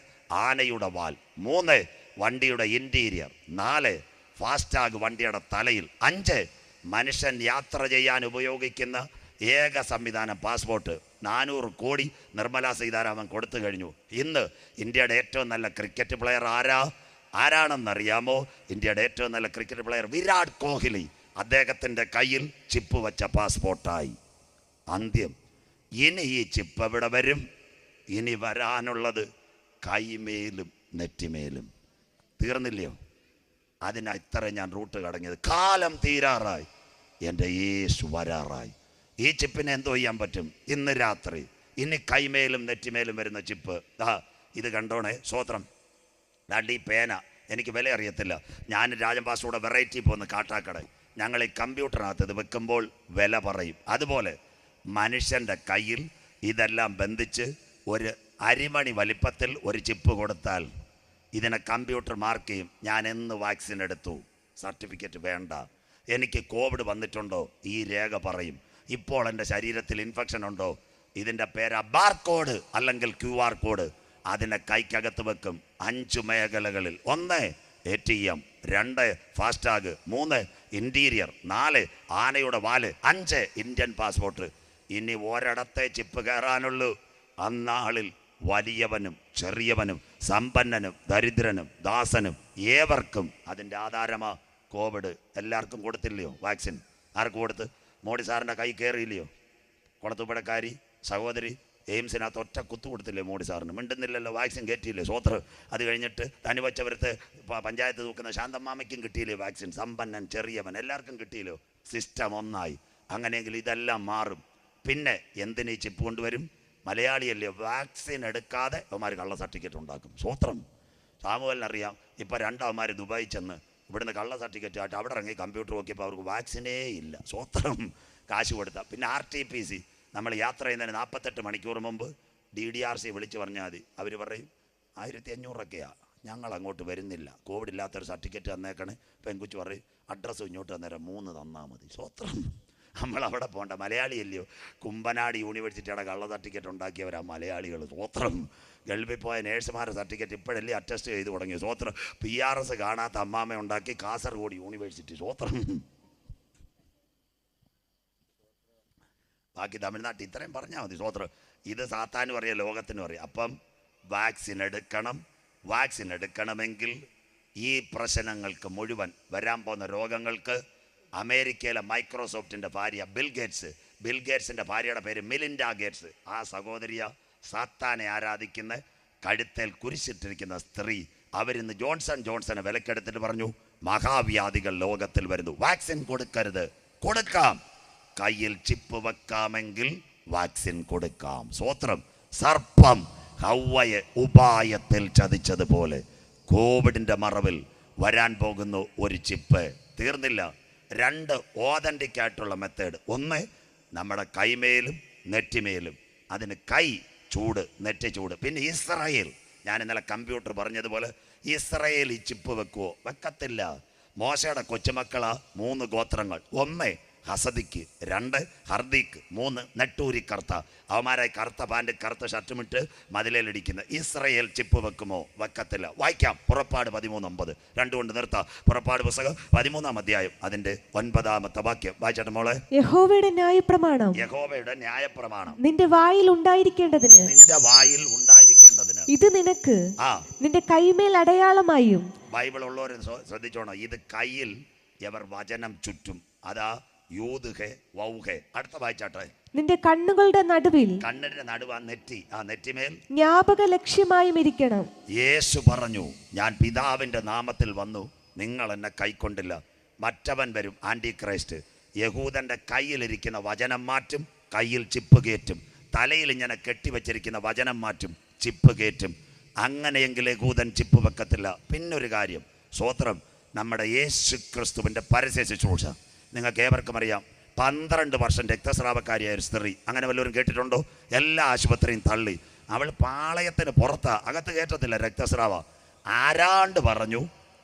ആനയുടെ വാൽ, 3 വണ്ടിയുടെ ഇൻറ്റീരിയർ, 4 ഫാസ്റ്റാഗ് വണ്ടിയുടെ തലയിൽ, 5 മനുഷ്യൻ യാത്ര ചെയ്യാൻ ഉപയോഗിക്കുന്ന ഏക സംവിധാനം പാസ്പോർട്ട്. 400 കോടി നിർമ്മല സീതാരാമൻ കൊടുത്തു കഴിഞ്ഞു. ഇന്ന് ഇന്ത്യയുടെ ഏറ്റവും നല്ല ക്രിക്കറ്റ് പ്ലെയർ ആരാണെന്നറിയാമോ? ഇന്ത്യയുടെ ഏറ്റവും നല്ല ക്രിക്കറ്റ് പ്ലെയർ വിരാട് കോഹ്ലി. അദ്ദേഹത്തിൻ്റെ കയ്യിൽ ചിപ്പ് വെച്ച പാസ്പോർട്ടായി. അന്ത്യം. ഇനി ഈ ചിപ്പ് എവിടെ വരും? ഇനി വരാനുള്ളത് കൈമേലും നെറ്റിമേലും. തീർന്നില്ലയോ? അതിനാ ഇത്ര ഞാൻ റൂട്ട് കടങ്ങിയത്. കാലം തീരാറായി, എൻ്റെ യേശു വരാറായി. ഈ ചിപ്പിനെ എന്തോ ചെയ്യാൻ പറ്റും? ഇന്ന് രാത്രി ഇനി കൈമേലും നെറ്റിമേലും വരുന്ന ചിപ്പ്. ഇത് കണ്ടോണേ, സ്വോത്രം. ഈ പേന എനിക്ക് വില അറിയത്തില്ല. ഞാൻ രാജൻ പാസ്റ്ററുടെ വെറൈറ്റി പോകുന്ന കാട്ടാക്കട, ഞങ്ങൾ ഈ കമ്പ്യൂട്ടറിനകത്ത് ഇത് വെക്കുമ്പോൾ വില പറയും. അതുപോലെ മനുഷ്യൻ്റെ കയ്യിൽ ഇതെല്ലാം ബന്ധിച്ച് ഒരു അരിമണി വലിപ്പത്തിൽ ഒരു ചിപ്പ് കൊടുത്താൽ ഇതിനെ കമ്പ്യൂട്ടർ മാർക്ക് ചെയ്യും. ഞാൻ എന്ന് വാക്സിൻ എടുത്തു, സർട്ടിഫിക്കറ്റ് വേണ്ട. എനിക്ക് കോവിഡ് വന്നിട്ടുണ്ടോ, ഈ രേഖ പറയും. ഇപ്പോൾ എൻ്റെ ശരീരത്തിൽ ഇൻഫെക്ഷൻ ഉണ്ടോ, ഇതിൻ്റെ പേരാ ബാർകോഡ് അല്ലെങ്കിൽ QR കോഡ്. അതിനെ കൈക്കകത്ത് വെക്കും. 5 മേഖലകളിൽ: 1 ATM, 2 ഫാസ്ടാഗ്, 3 ഇൻറ്റീരിയർ, 4 ആനയുടെ വാല്, 5 ഇന്ത്യൻ പാസ്പോർട്ട്. ഇനി ഒരിടത്തെ ചിപ്പ് കയറാനുള്ളൂ. അന്നാളിൽ വലിയവനും ചെറിയവനും സമ്പന്നനും ദരിദ്രനും ദാസനും ഏവർക്കും അതിൻ്റെ ആധാരമാ കോവിഡ്. എല്ലാവർക്കും കൊടുത്തില്ലയോ വാക്സിൻ? ആർക്ക് കൊടുത്ത്? മോഡി സാറിൻ്റെ കൈ കയറിയില്ലയോ? കുളത്തുപുഴക്കാരി സഹോദരി എയിംസിനകത്ത് ഒറ്റ കുത്തു കൊടുത്തില്ലേ മോഡി സാറിന്? മിണ്ടുന്നില്ലല്ലോ, വാക്സിൻ കയറ്റിയില്ലേ? സ്വോത്ര. അത് കഴിഞ്ഞിട്ട് തനിവച്ചവരത്ത് പഞ്ചായത്ത് തൂക്കുന്ന ശാന്തമാമയ്ക്കും കിട്ടിയില്ലേ വാക്സിൻ? സമ്പന്നൻ ചെറിയവൻ എല്ലാവർക്കും കിട്ടിയില്ലോ. സിസ്റ്റം ഒന്നായി. അങ്ങനെയെങ്കിൽ ഇതെല്ലാം മാറും. പിന്നെ എന്തിനീ ചിപ്പ് കൊണ്ടുവരും? മലയാളിയല്ലേ, വാക്സിൻ എടുക്കാതെ അവന്മാർ കള്ള സർട്ടിഫിക്കറ്റ് ഉണ്ടാക്കും. സ്വോത്രം. സാമുവലിനറിയാം. ഇപ്പം 2 അവന്മാർ ദുബായി ചെന്ന് ഇവിടുന്ന് കള്ള സർട്ടിഫിക്കറ്റ് ആയിട്ട് അവിടെ ഇറങ്ങി കമ്പ്യൂട്ടർ നോക്കിയപ്പോൾ അവർക്ക് വാക്സിനേ ഇല്ല. സ്വോത്രം. കാശ് കൊടുത്താൽ. പിന്നെ RTPC, നമ്മൾ യാത്ര ചെയ്യുന്നതിന് 48 മണിക്കൂർ മുമ്പ് DDRC വിളിച്ച് പറഞ്ഞാൽ മതി. അവർ പറയും 1500 ഞങ്ങൾ അങ്ങോട്ട് വരുന്നില്ല, കോവിഡ് ഇല്ലാത്തൊരു സർട്ടിഫിക്കറ്റ് തന്നേക്കണേ. പെൺകുച്ച് പറയും അഡ്രസ്സ് ഇങ്ങോട്ട് തന്നേരം 3 തന്നാൽ മതി. സ്വോത്രം. നമ്മളവിടെ പോകണ്ട. മലയാളിയല്ലയോ? കുമ്പനാട് യൂണിവേഴ്സിറ്റിയുടെ കള്ള സർട്ടിഫിക്കറ്റ് ഉണ്ടാക്കിയവരാ മലയാളികൾ. സ്വോത്രം. ഗൾഫിൽ പോയ നേഴ്സുമാരുടെ സർട്ടിഫിക്കറ്റ് ഇപ്പോഴല്ലേ അറ്റസ്റ്റ് ചെയ്ത് തുടങ്ങി. സ്വോത്രം. PRS കാണാത്ത അമ്മാമ ഉണ്ടാക്കി കാസർഗോഡ് യൂണിവേഴ്സിറ്റി. സ്വോത്രം. ബാക്കി തമിഴ്നാട്ടിൽ ഇത്രയും പറഞ്ഞാൽ മതി. സ്വോത്രം. ഇത് സാത്താനും അറിയാം, ലോകത്തിനും അറിയാം. അപ്പം വാക്സിൻ എടുക്കണം. വാക്സിൻ എടുക്കണമെങ്കിൽ ഈ പ്രശ്നങ്ങൾക്ക് മുഴുവൻ, വരാൻ പോകുന്ന രോഗങ്ങൾക്ക്, അമേരിക്കയിലെ മൈക്രോസോഫ്റ്റിൻ്റെ ഭാര്യ ബിൽ ഗേറ്റ്സിൻ്റെ ഭാര്യയുടെ പേര് മിലിൻഡ ഗേറ്റ്സ്. ആ സഹോദരിയ സാത്താനെ ആരാധിക്കുന്ന, കഴുത്തേൽ കുരിശിട്ടിരിക്കുന്ന സ്ത്രീ. അവരിന്ന് ജോൺസനെ വിലക്കെടുത്തിട്ട് പറഞ്ഞു മഹാവ്യാധികൾ ലോകത്തിൽ വരുന്നു, വാക്സിൻ കൊടുക്കരുത്. കൊടുക്കാം. കയ്യിൽ ചിപ്പ് വെക്കാമെങ്കിൽ വാക്സിൻ കൊടുക്കാം. സ്വോത്രം. സർപ്പം ഹവ്വയെ ഉപായത്തിൽ ചതിച്ചതുപോലെ കോവിഡിൻ്റെ മറവിൽ വരാൻ പോകുന്നു ഒരു ചിപ്പ്. തീർന്നില്ല. 2 ഓതൻറ്റിക് ആയിട്ടുള്ള മെത്തേഡ്. 1 നമ്മുടെ കൈമേലും നെറ്റിമേലും. അതിന് കൈ ചൂട്, നെറ്റ് ചൂട്. പിന്നെ ഇസ്രായേൽ, ഞാൻ ഇന്നലെ കമ്പ്യൂട്ടർ പറഞ്ഞതുപോലെ ഇസ്രായേൽ ഈ ചിപ്പ് വെക്കുവോ? വെക്കത്തില്ല. മോശയുടെ കൊച്ചുമക്കളാ 3 ഗോത്രങ്ങൾ. 1 ഹസദിക്ക്, 2 ഹർദീക്ക്, 3 നെട്ടൂരി കർത്ത. അവന്മാരായി കറുത്ത പാൻറ് കറുത്ത ഷർട്ടുമിട്ട് മതിലേലിടിക്കുന്ന ഇസ്രായേൽ ചിപ്പ് വെക്കുമോ? വെക്കത്തില്ല. വായിക്കാം. പുറപ്പാട് 13:9. 2 കൊണ്ട് നിർത്താം. പുറപ്പാട് പുസ്തകം 13-ാം അധ്യായം അതിന്റെ 9-ാമത്തെ വാക്യം വായിച്ചോട്ടെ മോളെ. യഹോവയുടെ ന്യായപ്രമാണം, യഹോവയുടെ ന്യായപ്രമാണം നിന്റെ വായിൽ ഉണ്ടായിരിക്കേണ്ടതിന്, നിന്റെ വായിൽ ഉണ്ടായിരിക്കേണ്ടതിന്, ഇത് നിനക്ക് നിന്റെ കൈമേൽ അടയാളമായും. ബൈബിൾ ഉള്ളവരും ശ്രദ്ധിച്ചോണം. ഇത് കയ്യിൽ എവർ വചനം ചുറ്റും. അതാ യൂതുഹെ വൗഹെ. അടുത്ത വായിച്ചാട്ടെ. നിന്റെ കണ്ണുകളുടെ നടുവിൽ, കണ്ണിന്റെ നടുവാ നെറ്റി, ആ നെറ്റിമേൽ ജ്ഞാപക ലക്ഷ്യമായും ഇരിക്കണം. യേശു പറഞ്ഞു, ഞാൻ പിതാവിന്റെ നാമത്തിൽ വന്നു, നിങ്ങൾ എന്നെ കൈക്കൊണ്ടില്ല. മറ്റവൻ വരും, ആന്റി ക്രൈസ്റ്റ്. യഹൂദന്റെ കയ്യിലിരിക്കുന്ന വചനം മാറ്റും, കയ്യിൽ ചിപ്പ് കയറ്റും. തലയിൽ ഇങ്ങനെ കെട്ടിവെച്ചിരിക്കുന്ന വചനം മാറ്റും, ചിപ്പ് കയറ്റും. അങ്ങനെയെങ്കിൽ യഹൂദൻ ചിപ്പ് വെക്കത്തില്ല. പിന്നൊരു കാര്യം, സ്വോത്രം. നമ്മുടെ യേശു ക്രിസ്തുവിന്റെ പരസ്യ ശുശ്രൂഷ നിങ്ങൾക്ക് ഏവർക്കും അറിയാം. 12 വർഷം രക്തസ്രാവക്കാരിയായ ഒരു സ്ത്രീ. അങ്ങനെ വല്ലവരും കേട്ടിട്ടുണ്ടോ? എല്ലാ ആശുപത്രിയും തള്ളി. അവൾ പാളയത്തിന് പുറത്താ, അകത്ത് കയറ്റത്തില്ല. രക്തസ്രാവ. ആരാണ്ട് പറഞ്ഞു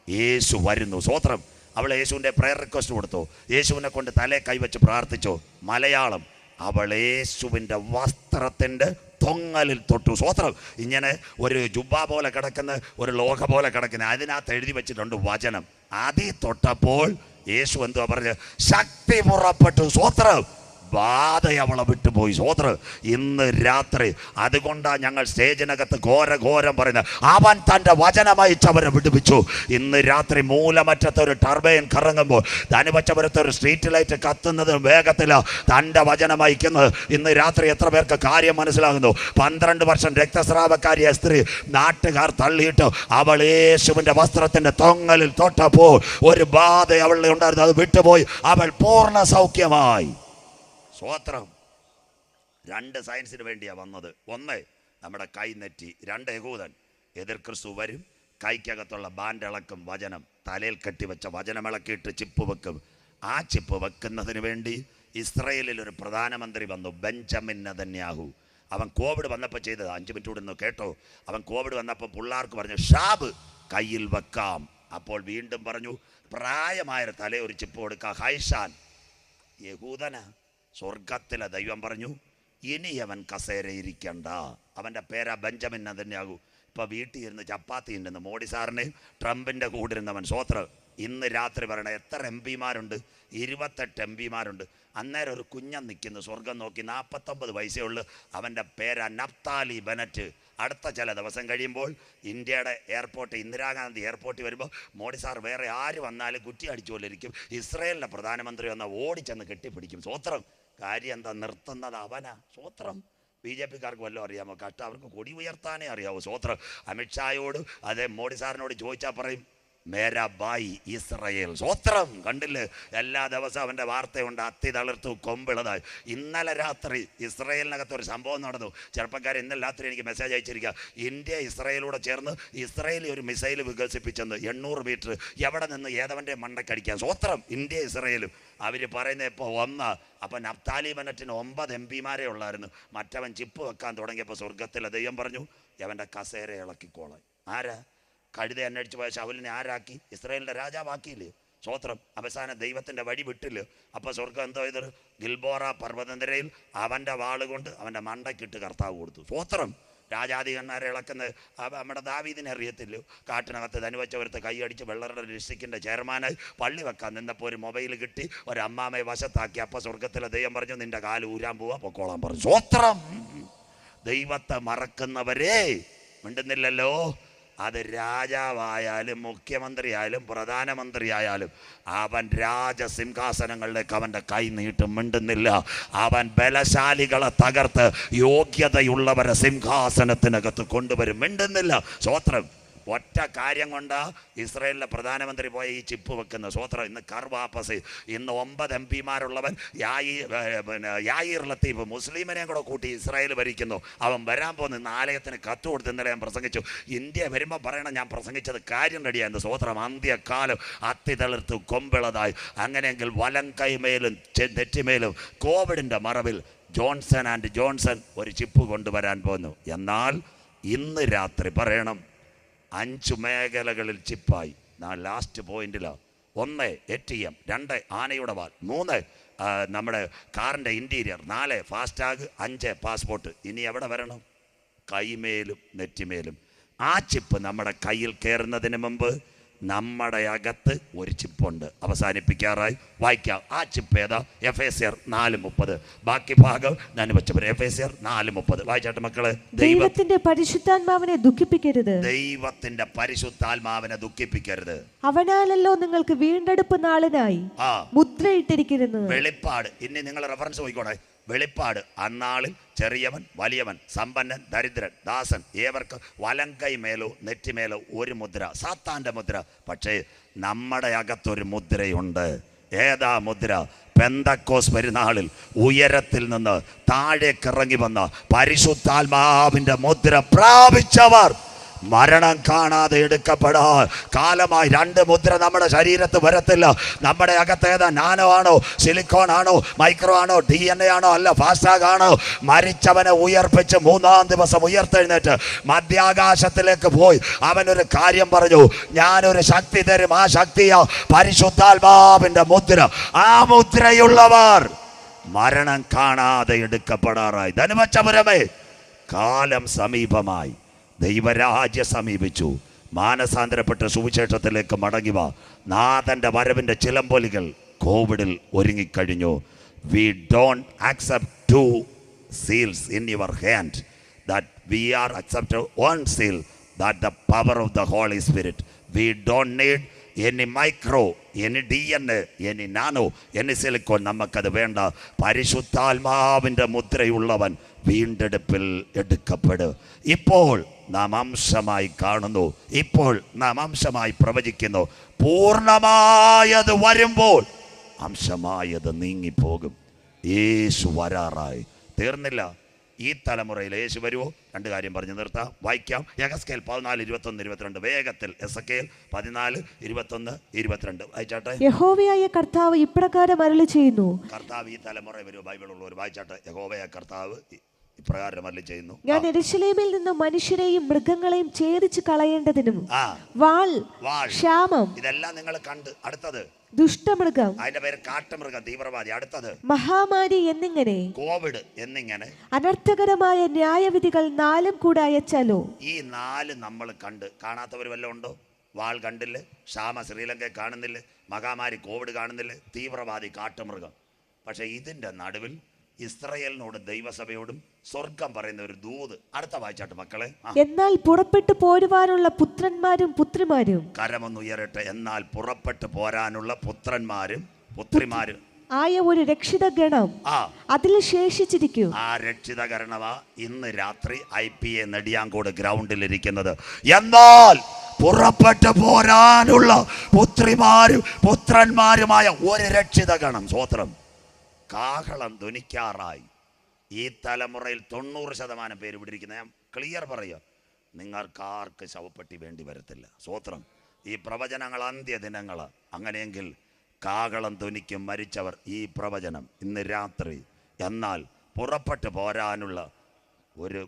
യേശു വരുന്നു. സ്വോത്രം. അവൾ യേശുവിൻ്റെ പ്രയർ റിക്വസ്റ്റ് കൊടുത്തു. യേശുവിനെ കൊണ്ട് തലേ കൈവച്ച് പ്രാർത്ഥിച്ചോ. മലയാളം, അവൾ യേശുവിൻ്റെ വസ്ത്രത്തിൻ്റെ തൊങ്ങലിൽ തൊട്ടു. സ്വോത്രം. ഇങ്ങനെ ഒരു ജുബ്ബ പോലെ കിടക്കുന്ന, ഒരു ലോക പോലെ കിടക്കുന്ന, അതിനകത്ത് എഴുതി വെച്ചിട്ടുണ്ട് വചനം. അതിൽ തൊട്ടപ്പോൾ യേശു എന്തുവാ പറഞ്ഞത്? ശക്തി പുറപ്പെട്ടു. സ്വോത്രം. ബാധ അവളെ വിട്ടുപോയി. സ്വോത്ര ഇന്ന് രാത്രി അതുകൊണ്ടാണ് ഞങ്ങൾ സ്റ്റേജിനകത്ത് ഘോരം പറയുന്നത്. അവൻ തൻ്റെ വചനമയച്ചവരെ വിടുവിച്ചു. ഇന്ന് രാത്രി മൂലമറ്റത്തെ ഒരു ടർബൈൻ കറങ്ങുമ്പോൾ ധനുവച്ചപുരത്തെ ഒരു സ്ട്രീറ്റ് ലൈറ്റ് കത്തുന്നത് വേഗത്തിൽ തൻ്റെ വചനമയക്കുന്നത്. ഇന്ന് രാത്രി എത്ര പേർക്ക് കാര്യം മനസ്സിലാകുന്നു? 12 വർഷം രക്തസ്രാവക്കാരിയ സ്ത്രീ നാട്ടുകാർ തള്ളിയിട്ട് അവൾ യേശുവിൻ്റെ വസ്ത്രത്തിൻ്റെ തൊങ്ങലിൽ തൊട്ടപ്പോൾ ഒരു ബാധ അവളിൽ ഉണ്ടായിരുന്നു. അത് വിട്ടുപോയി. അവൾ പൂർണ്ണ സൗഖ്യമായി. സ്വോത്രം. 2 സയൻസിന് വേണ്ടിയാണ് വന്നത്. 1 നമ്മുടെ കൈ നെറ്റി, 2 യഹൂദൻ. എതിർ ക്രിസ്തു വരും, കൈക്കകത്തുള്ള ബാൻഡ് ഇളക്കും, വചനം തലയിൽ കെട്ടിവെച്ച വചനം ഇളക്കിയിട്ട് ചിപ്പ് വെക്കും. ആ ചിപ്പ് വെക്കുന്നതിന് വേണ്ടി ഇസ്രയേലിൽ ഒരു പ്രധാനമന്ത്രി വന്നു, ബെഞ്ചമിൻ നെതന്യാഹു. അവൻ കോവിഡ് വന്നപ്പോൾ ചെയ്തത് 5 മിനിറ്റ് കൂടെ ഒന്ന് കേട്ടോ. അവൻ കോവിഡ് വന്നപ്പോൾ പിള്ളേർക്ക് പറഞ്ഞു ഷാബ് കയ്യിൽ വെക്കാം. അപ്പോൾ വീണ്ടും പറഞ്ഞു പ്രായമായ തല ഒരു ചിപ്പ് കൊടുക്കുക. ഹൈഷാൻ യഹൂദന. സ്വർഗത്തിലെ ദൈവം പറഞ്ഞു ഇനി അവൻ കസേരയിരിക്കണ്ട. അവൻ്റെ പേരാ ബെഞ്ചമിൻ നെതന്യാഹു. ഇപ്പോൾ വീട്ടിൽ ഇരുന്ന് ചപ്പാത്തി ഉണ്ടെന്ന് മോഡി സാറിനെയും ട്രംപിൻ്റെ കൂടെ ഇരുന്നവൻ. സ്വോത്ര ഇന്ന് രാത്രി പറയണ എത്ര MP മാരുണ്ട്? 28 MP മാരുണ്ട്. അന്നേരം ഒരു കുഞ്ഞൻ നിൽക്കുന്നു സ്വർഗം നോക്കി, 49 വയസ്സേ ഉള്ളു. അവൻ്റെ പേരാ നഫ്താലി ബെനറ്റ്. അടുത്ത ചില ദിവസം കഴിയുമ്പോൾ ഇന്ത്യയുടെ എയർപോർട്ട്, ഇന്ദിരാഗാന്ധി എയർപോർട്ടിൽ വരുമ്പോൾ മോഡി സാർ വേറെ ആര് വന്നാലും കുറ്റി അടിച്ചുകൊണ്ടിരിക്കും. ഇസ്രയേലിൻ്റെ പ്രധാനമന്ത്രി വന്നാൽ ഓടിച്ചെന്ന് കെട്ടിപ്പിടിക്കും. സ്വോത്രം. കാര്യം എന്താ? നിർത്തുന്നത് അവനാ. സ്വോത്രം. BJP-കാർക്ക് വല്ലതും അറിയാമോ? കഷ്ടം, അവർക്ക് കൊടി ഉയർത്താനേ അറിയാവോ. സ്വോത്രം. അമിത്ഷായോട് അതേ മോഡി സാറിനോട് ചോദിച്ചാൽ പറയും മേരാ ബായി ഇസ്രയേൽ. സ്വോത്രം. കണ്ടില്ലേ? എല്ലാ ദിവസവും അവൻ്റെ വാർത്തയുണ്ട്. അത്തി തളിർത്തു കൊമ്പിളതായി. ഇന്നലെ രാത്രി ഇസ്രയേലിനകത്ത് ഒരു സംഭവം നടന്നു. ചെറുപ്പക്കാർ ഇന്നലെ രാത്രി എനിക്ക് മെസ്സേജ് അയച്ചിരിക്കുക. ഇന്ത്യ ഇസ്രയേലൂടെ ചേർന്ന് ഇസ്രയേലി ഒരു മിസൈൽ വികസിപ്പിച്ചെന്ന് 800 മീറ്റർ എവിടെ നിന്ന് ഏതവൻ്റെ മണ്ടക്കടിക്കാൻ. സ്വോത്രം. ഇന്ത്യ ഇസ്രയേലും അവർ പറയുന്നത് ഇപ്പോൾ 1. അപ്പം നഫ്താലി ബെനറ്റിന് 9 MP മാരേ ഉള്ളായിരുന്നു. മറ്റവൻ ചിപ്പ് വെക്കാൻ തുടങ്ങിയപ്പോൾ സ്വർഗത്തിലെ ദൈവം പറഞ്ഞു അവൻ്റെ കസേര ഇളക്കിക്കോളാൻ. ആരാ? കഴുത അന്വേഷിച്ച് പോയ ശൗലിനെ ആരാക്കി? ഇസ്രായേലിൻ്റെ രാജാവാക്കിയില്ലേ? സ്വോത്രം. അവസാനം ദൈവത്തിൻ്റെ വഴി വിട്ടില്ല. അപ്പോൾ സ്വർഗം എന്തോ ചെയ്തൊരു ഗിൽബോറ പർവ്വതനിരയിൽ അവൻ്റെ വാളുകൊണ്ട് അവൻ്റെ മണ്ടക്കിട്ട് കർത്താവ് കൊടുത്തു. സ്വോത്രം. രാജാധികന്മാരെ ഇളക്കുന്ന നമ്മുടെ ദാവീദിനെ അറിയത്തില്ലോ? കാട്ടിനകത്ത് ധനുവച്ചപുരത്ത് കൈയടിച്ച് വെള്ളറുടെ ഡിസ്ട്രിക്റ്റിൻ്റെ ചെയർമാനായി പള്ളി വെക്കാൻ നിന്നപ്പോൾ ഒരു മൊബൈൽ കിട്ടി, ഒരു അമ്മാമയെ വശത്താക്കി. അപ്പോൾ സ്വർഗത്തിലെ ദൈവം പറഞ്ഞു നിൻ്റെ കാല് ഊരാൻ പോവാ, പൊക്കോളാൻ പറഞ്ഞു. സ്വോത്രം. ദൈവത്തെ മറക്കുന്നവരെ മിണ്ടുന്നില്ലല്ലോ. അത് രാജാവായാലും മുഖ്യമന്ത്രിയായാലും പ്രധാനമന്ത്രിയായാലും അവൻ രാജസിംഹാസനങ്ങളിലേക്ക് അവൻ്റെ കൈ നീട്ടും. മിണ്ടുന്നില്ല. അവൻ ബലശാലികളെ തകർത്ത് യോഗ്യതയുള്ളവരെ സിംഹാസനത്തിനകത്ത് കൊണ്ടുവരും. മിണ്ടുന്നില്ല. സ്വോത്രം. ഒറ്റ കാര്യം കൊണ്ട് ഇസ്രയേലിലെ പ്രധാനമന്ത്രി പോയ ഈ ചിപ്പ് വെക്കുന്ന. സ്വോത്രം. ഇന്ന് കർവാപ്പസ്. ഇന്ന് 9 MP മാരുള്ളവൻ യായിർ ലത്തീഫ് മുസ്ലിമിനെയും കൂടെ കൂട്ടി ഇസ്രായേൽ ഭരിക്കുന്നു. അവൻ വരാൻ പോകുന്ന ഇന്ന് ആലയത്തിന് കത്ത് കൊടുത്ത് ഇന്നലെ ഞാൻ പ്രസംഗിച്ചു. ഇന്ത്യ വരുമ്പോൾ പറയണം ഞാൻ പ്രസംഗിച്ചത് കാര്യം റെഡിയായിരുന്നു. സ്വോത്രം. അന്ത്യകാലം അത്തി തളിർത്തു കൊമ്പിളതായി. അങ്ങനെയെങ്കിൽ വലം കൈമേലും നെറ്റിമേലും കോവിഡിൻ്റെ മറവിൽ ജോൺസൺ ആൻഡ് ജോൺസൺ ഒരു ചിപ്പ് കൊണ്ടുവരാൻ പോകുന്നു. എന്നാൽ ഇന്ന് രാത്രി പറയണം 5 മേഖലകളിൽ ചിപ്പായി. ലാസ്റ്റ് പോയിന്റിലാണ്. 1 ATM, 2 ആനയുടെ വാൽ, 3 നമ്മുടെ കാറിൻ്റെ ഇൻറ്റീരിയർ, 4 ഫാസ്റ്റാഗ്, 5 പാസ്പോർട്ട്. ഇനി എവിടെ വരണം? കൈമേലും നെറ്റിമേലും. ആ ചിപ്പ് നമ്മുടെ കയ്യിൽ കയറുന്നതിന് മുമ്പ് നമ്മുടെ അകത്ത് ഒരു ചിപ്പുണ്ട്. അവസാനിപ്പിക്കാറായി. വായിക്കാം. ആ ചിപ്പ് ഏതാ? എഫേസ്യർ 4:30. ബാക്കി ഭാഗം ഞാൻ വെച്ചപ്പോൾ എഫേസ്യർ 4:30 വായിച്ചാട്ടെ മക്കളെ. ദൈവത്തിന്റെ പരിശുദ്ധാത്മാവിനെ ദുഃഖിപ്പിക്കരുത്. ദൈവത്തിന്റെ പരിശുദ്ധാത്മാവിനെ ദുഃഖിപ്പിക്കരുത്. അവനാലല്ലോ നിങ്ങൾക്ക് വീണ്ടെടുപ്പ് നാളിനായി മുദ്രയിട്ടിരിക്കുന്നത്. വെളിപ്പാട്. ഇനി നിങ്ങൾ റെഫറൻസ് നോക്കിക്കോട്ടെ. വെളിപ്പാട്. അന്നാളിൽ ചെറിയവൻ വലിയവൻ, സമ്പന്നൻ ദരിദ്രൻ, ദാസൻ, ഏവർക്ക് വലങ്കൈ മേലോ നെറ്റിമേലോ ഒരു മുദ്ര, സാത്താൻ്റെ മുദ്ര. പക്ഷേ നമ്മുടെ അകത്തൊരു മുദ്രയുണ്ട്. ഏതാ മുദ്ര? പെന്തക്കോസ് പെരുന്നാളിൽ ഉയരത്തിൽ നിന്ന് താഴേക്കിറങ്ങി വന്ന പരിശുദ്ധാത്മാവിൻ്റെ മുദ്ര പ്രാപിച്ചവർ മരണം കാണാതെ എടുക്കപ്പെടാൻ കാലമായി 2 മുദ്ര നമ്മുടെ ശരീരത്ത് വരത്തില്ല. നമ്മുടെ അകത്ത് ഏതാ? നാനോ ആണോ, സിലിക്കോൺ ആണോ, മൈക്രോ ആണോ, DNA ആണോ, അല്ല ഫാസ്റ്റാഗ് ആണോ? മരിച്ചവനെ ഉയർപ്പിച്ച് 3-ാം ദിവസം ഉയർത്തെഴുന്നേറ്റ് മധ്യാകാശത്തിലേക്ക് പോയി അവനൊരു കാര്യം പറഞ്ഞു, ഞാനൊരു ശക്തി തരും. ആ ശക്തിയാ പരിശുദ്ധാത്മാവിൻ്റെ മുദ്ര. ആ മുദ്രയുള്ളവർ മരണം കാണാതെ എടുക്കപ്പെടാറായി. ധനുവച്ചപുരമേ, കാലം സമീപമായി. ദൈവരാജ്യ സമീപിച്ചു. മാനസാന്തരപ്പെട്ട സുവിശേഷത്തിലേക്ക് മടങ്ങിവ. നാഥൻ്റെ വരവിൻ്റെ ചിലമ്പൊലികൾ കോവിഡിൽ ഒരുങ്ങിക്കഴിഞ്ഞു. we don't accept two seals in your hand, that we are accepted one seal, that the power of the Holy Spirit. We don't need any micro, any DNA, any nano, any silicon. നമുക്കത് വേണ്ട. പരിശുദ്ധാത്മാവിൻ്റെ മുദ്രയുള്ളവൻ വീണ്ടെടുപ്പിൽ എടുക്കപ്പെടും. ഇപ്പോൾ നാം അംശമായി കാണുന്നു, ഇപ്പോൾ നാം അംശമായി പ്രവചിക്കുന്നു. പൂർണ്ണമായത് വരുമ്പോൾ അംശമായത് നീങ്ങിപ്പോകും. യേശു വരാറായി. തീർന്നില്ല. ഈ തലമുറയിൽ യേശു വരുമോ? രണ്ട് കാര്യം പറഞ്ഞു നിർത്താം, വായിക്കാം. യെഹെസ്കേൽ 14:21-22 വേഗത്തിൽ. യെഹെസ്കേൽ 14:21-22 വായിച്ചാട്ടെ. യഹോവയായ കർത്താവ് ഇപ്രകാരം അരുളി ചെയ്യുന്നു. കർത്താവ് ഈ തലമുറ വരുമോ? ബൈബിൾ ഉള്ളവർ വായിച്ചാട്ടെ. യഹോവയായ കർത്താവ് ഇപ്രകാരം അരുളി ചെയ്യുന്നു, ഞാൻ യെരൂശലേമിൽ നിന്ന് മനുഷ്യരെയും മൃഗങ്ങളെയും ഛേദിച്ച് കളയേണ്ടതിനും വാൾ, ക്ഷാമം, ഇതെല്ലാം നിങ്ങൾ കണ്ട്. അടുത്തത് ദുഷ്ടമൃഗം, അതിന്റെ പേര് കാട്ടുമൃഗം, തീവ്രവാദി. അടുത്തത് മഹാമാരി എന്നിങ്ങനെ, കോവിഡ് എന്നിങ്ങനെ അനർത്ഥകരമായ ന്യായവിധികൾ 4 കൂടെ അയച്ചാലോ? ഈ 4 നമ്മൾ കണ്ട്. കാണാത്തവർ വല്ലതും ഉണ്ടോ? വാൾ കണ്ടില്ലേ? ക്ഷാമ ശ്രീലങ്കയെ കാണുന്നില്ലേ? മഹാമാരി കോവിഡ് കാണുന്നില്ലേ? തീവ്രവാദി കാട്ടുമൃഗം. പക്ഷെ ഇതിന്റെ നടുവിൽ ഇസ്രായേലിനോടും ദൈവസഭയോടും സ്വർഗം പറയുന്ന ഒരു ദൂത്. അടുത്ത വായിച്ചാട്ട് മക്കളെ. എന്നാൽ പുറപ്പെട്ടു പോരുവാനുള്ള പുത്രന്മാരും പുത്രിമാരും, കരമൊന്ന് ഉയരട്ടെ. എന്നാൽ പുറപ്പെട്ടു പോരാനുള്ള പുത്രന്മാരും പുത്രിമാരും ആയ ഒരു രക്ഷിത ഗണം അതിൽ ശേഷിച്ചിരിക്കും. ആ രക്ഷിത ഗണമാ ഇന്ന് രാത്രി IPA നെടിയാങ്കോട് ഗ്രൗണ്ടിൽ ഇരിക്കുന്നത്. എന്നാൽ പുറപ്പെട്ടു പോരാനുള്ള പുത്രിമാരും പുത്രന്മാരുമായ ഒരു രക്ഷിത ഗണം. സ്വോത്രം. കാഹളം ധ്വനിക്കാറായി. ഈ തലമുറയിൽ 90% പേര് ഇവിടെ ഇരിക്കുന്നത്. ഞാൻ ക്ലിയർ പറയുക, നിങ്ങൾക്കാർക്ക് ശവപ്പെട്ടി വേണ്ടി വരത്തില്ല. സ്വോത്രം. ഈ പ്രവചനങ്ങൾ അന്ത്യദിനങ്ങൾ. അങ്ങനെയെങ്കിൽ കാഹളം ധ്വനിക്കും മരിച്ചവർ. ഈ പ്രവചനം ഇന്ന് രാത്രി. എന്നാൽ പുറപ്പെട്ടു പോരാനുള്ള ഒരു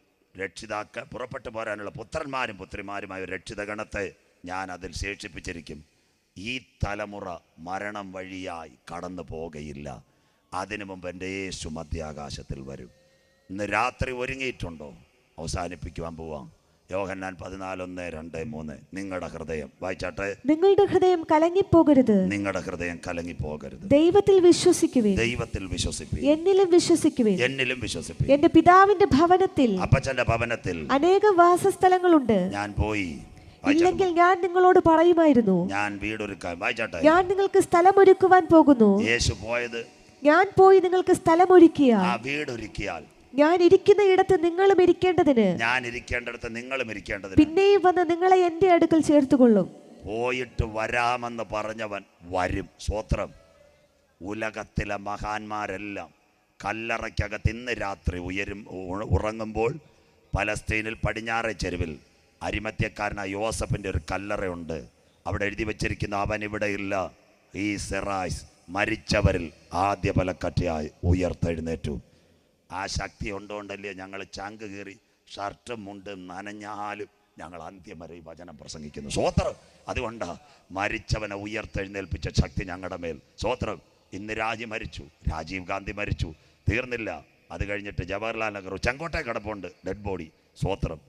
പുറപ്പെട്ടു പോരാനുള്ള പുത്രന്മാരും പുത്രിമാരുമായ ഒരു രക്ഷിതഗണത്തെ ഞാൻ അതിൽ ശേഷിപ്പിച്ചിരിക്കും. ഈ തലമുറ മരണം വഴിയായി കടന്നു പോകയില്ല. അതിനു മുമ്പ് എൻ്റെ യേശു മധ്യാകാശത്തിൽ വരും. ഇന്ന് രാത്രി ഒരുങ്ങിയിട്ടുണ്ടോ? അവസാനിപ്പിക്കുവാൻ പോവാം. യോഹന്നാൻ 14:1-2-3. നിങ്ങളുടെ ഹൃദയം വായിച്ചാട്ടെ. നിങ്ങളുടെ ഹൃദയം കലങ്ങിപ്പോകരുത്. നിങ്ങളുടെ ഹൃദയം കലങ്ങിപ്പോകരുത്. ദൈവത്തിൽ വിശ്വസിക്കുവിൻ. ദൈവത്തിൽ വിശ്വസിപ്പിൻ. എന്നിലും വിശ്വസിക്കുവിൻ. എന്നിലും വിശ്വസിപ്പിൻ. എന്റെ പിതാവിന്റെ ഭവനത്തിൽ, അപ്പച്ചന്റെ ഭവനത്തിൽ അനേകം വാസസ്ഥലങ്ങളുണ്ട്. ഞാൻ പോയി. ഇല്ലെങ്കിൽ ഞാൻ നിങ്ങളോട് പറയുമായിരുന്നു. ഞാൻ വീടൊരുക്കാൻ. വായിച്ചാട്ടെ. ഞാൻ നിങ്ങൾക്ക് സ്ഥലമൊരുക്കുവാൻ പോകുന്നു. യേശു പോയത്, ഞാൻ പോയി നിങ്ങൾക്ക് സ്ഥലമൊരുക്കിയാൽ, ആ വീടൊരുക്കിയാൽ, ഞാൻ ഇരിക്കുന്ന ഇടത്ത് നിങ്ങളും ഇരിക്കേണ്ടതിന്, ഞാൻ ഇരിക്കേണ്ടിടത്ത് നിങ്ങളും ഇരിക്കേണ്ടതിന് പിന്നെയും വന്ന് നിങ്ങളെ എന്റെ അടുക്കൽ ചേർത്തുകൊള്ളും. പോയിട്ട് വരാമെന്ന് പറഞ്ഞവൻ വരും. സ്വോത്രം. ഉലകത്തിലെ മഹാന്മാരെല്ലാം കല്ലറയ്ക്കകത്ത് ഇന്ന് രാത്രി ഉറങ്ങുമ്പോൾ പലസ്തീനിൽ പടിഞ്ഞാറേ ചെരുവിൽ അരിമത്യക്കാരനായ യോസഫിൻ്റെ ഒരു കല്ലറയുണ്ട്. അവിടെ എഴുതി വച്ചിരിക്കുന്ന അവൻ ഇവിടെ ഇല്ല, ഈ സെറായ്സ് മരിച്ചവരിൽ ആദ്യ ഫലക്കറ്റയായി ഉയർത്തെഴുന്നേറ്റു. ആ ശക്തി ഉണ്ടോണ്ടല്ലേ ഞങ്ങൾ ചങ്ക് കീറി ഷർട്ടും മുണ്ടും നനഞ്ഞാലും ഞങ്ങൾ അന്ത്യം വരെ ഈ വചനം പ്രസംഗിക്കുന്നു. സ്വോത്രം. അതുകൊണ്ടാ മരിച്ചവനെ ഉയർത്തെഴുന്നേൽപ്പിച്ച ശക്തി ഞങ്ങളുടെ മേൽ. സ്വോത്രം. ഇന്ന് മരിച്ചു, രാജീവ് ഗാന്ധി മരിച്ചു. തീർന്നില്ല. അത് കഴിഞ്ഞിട്ട് ജവഹർലാൽ നെഹ്റു ചെങ്കോട്ടെ കിടപ്പുണ്ട്, ഡെഡ് ബോഡി. സ്വോത്രം.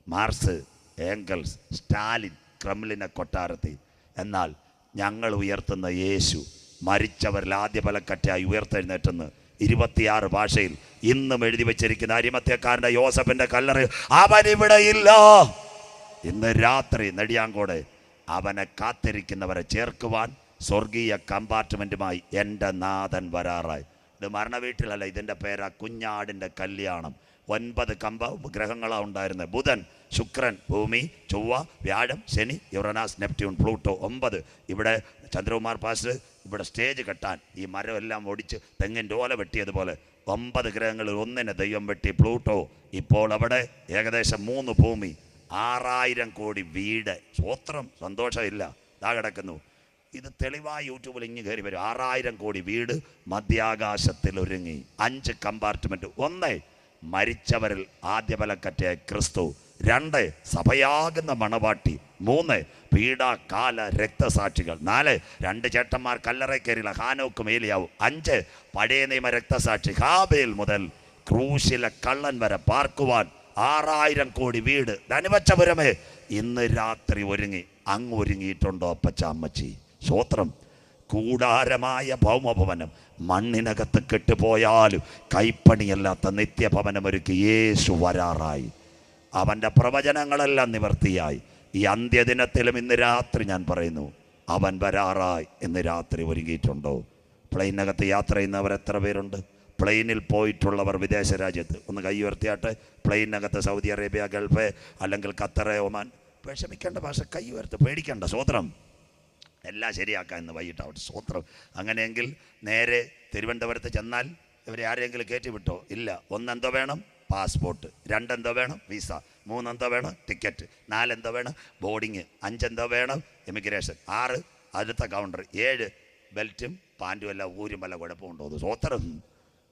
മാർസ്, ഏംഗൽസ്, സ്റ്റാലിൻ ക്രെംലിനെ കൊട്ടാരത്തിൽ. എന്നാൽ ഞങ്ങൾ ഉയർത്തുന്ന യേശു മരിച്ചവരിൽ ആദ്യ ഫലക്കറ്റയായി ഉയർത്തെഴുന്നേറ്റെന്ന് 26 ഭാഷയിൽ ഇന്നും എഴുതി വെച്ചിരിക്കുന്ന അരിമത്യക്കാരൻ്റെ യോസഫിൻ്റെ കല്ലറ അവനിവിടെ ഇല്ല. ഇന്ന് രാത്രി നെടിയാങ്കോട് അവനെ കാത്തിരിക്കുന്നവരെ ചേർക്കുവാൻ സ്വർഗീയ കമ്പാർട്ട്മെൻറ്റുമായി എൻ്റെ നാഥൻ വരാറായി. ഇത് മരണവീട്ടിലല്ല, ഇതിൻ്റെ പേരാ കുഞ്ഞാടിൻ്റെ കല്യാണം. 9 ഗ്രഹങ്ങളാണ് ഉണ്ടായിരുന്നത്. ബുധൻ, ശുക്രൻ, ഭൂമി, ചൊവ്വ, വ്യാഴം, ശനി, യുറനാസ്, നെപ്റ്റ്യൂൺ, പ്ലൂട്ടോ. 9. ഇവിടെ ചന്ദ്രകുമാർ പാസ്റ്റർ ഇവിടെ സ്റ്റേജ് കെട്ടാൻ ഈ മരം എല്ലാം ഒടിച്ച് തെങ്ങിൻ്റെ ഓല വെട്ടിയതുപോലെ 9 ഗ്രഹങ്ങളിൽ ഒന്നിനെ ദൈവം വെട്ടി, പ്ലൂട്ടോ. ഇപ്പോൾ അവിടെ ഏകദേശം 3 ഭൂമി, 6000 കോടി വീട്. സ്വോത്രം. സന്തോഷമില്ല. ഇതാ കിടക്കുന്നു. ഇത് തെളിവായി യൂട്യൂബിൽ ഇങ്ങ് കയറി വരും. 6000 കോടി വീട് മധ്യാകാശത്തിൽ ഒരുങ്ങി. 5 കമ്പാർട്ട്മെൻറ്റ്. 1 മരിച്ചവരിൽ ആദ്യ ഫലക്കറ്റ ക്രിസ്തു. 2 സഭയാകുന്ന മണവാട്ടി. 3 പീഡാകാല രക്തസാക്ഷികൾ. 4 2 ചേട്ടന്മാർ കല്ലറ കയറിയില്ല, ഹാനോക്കും ഏലിയാവും. 5 പഴയ നിയമ രക്തസാക്ഷി ഹാബേൽ മുതൽ ക്രൂശിലെ കള്ളൻ വരെ പാർക്കുവാൻ 6000 കോടി വീട്. ധനുവച്ചപുരമേ ഇന്ന് രാത്രി ഒരുങ്ങി. അങ്ങ് ഒരുങ്ങിയിട്ടുണ്ടോ അപ്പച്ച അമ്മച്ചി? സ്വോത്രം. കൂടാരമായ ഭൗമഭവനം മണ്ണിനകത്ത് കെട്ടുപോയാലും കൈപ്പണിയല്ലാത്ത നിത്യഭവനം ഒരുക്കി യേശു വരാറായി. അവൻ്റെ പ്രവചനങ്ങളെല്ലാം നിവർത്തിയായി. ഈ അന്ത്യദിനത്തിലും ഇന്ന് രാത്രി ഞാൻ പറയുന്നു, അവൻ വരാറായി. ഇന്ന് രാത്രി ഒരുങ്ങിയിട്ടുണ്ടോ? പ്ലെയിനകത്ത് യാത്ര ചെയ്യുന്നവർ എത്ര പേരുണ്ട്? പ്ലെയിനിൽ പോയിട്ടുള്ളവർ വിദേശ രാജ്യത്ത് ഒന്ന് കൈ ഉയർത്തിയാട്ടെ. പ്ലെയിനകത്ത് സൗദി അറേബ്യ, ഗൾഫ്, അല്ലെങ്കിൽ ഖത്തർ, ഒമാൻ. വിഷമിക്കേണ്ട, ഭാഷ കൈ ഉയർത്ത്, പേടിക്കേണ്ട. സ്വോത്രം, എല്ലാം ശരിയാക്കാം ഇന്ന് വൈകിട്ടാവട്ടെ. സ്വോത്രം. അങ്ങനെയെങ്കിൽ നേരെ തിരുവനന്തപുരത്ത് ചെന്നാൽ ഇവരെ ആരെങ്കിലും കയറ്റി വിട്ടോ? ഇല്ല. ഒന്നെന്തോ വേണം? പാസ്പോർട്ട്. രണ്ടെന്തോ വേണം? വിസ. മൂന്നെന്തോ വേണം? ടിക്കറ്റ്. നാലെന്തോ വേണം? ബോർഡിങ്. അഞ്ചെന്തോ വേണം? ഇമിഗ്രേഷൻ. 6 അടുത്ത കൗണ്ടർ. 7 ബെൽറ്റും പാൻറ്റും എല്ലാം ഊരും വല്ല കുഴപ്പമുണ്ടോ? അത് സ്വോത്രം.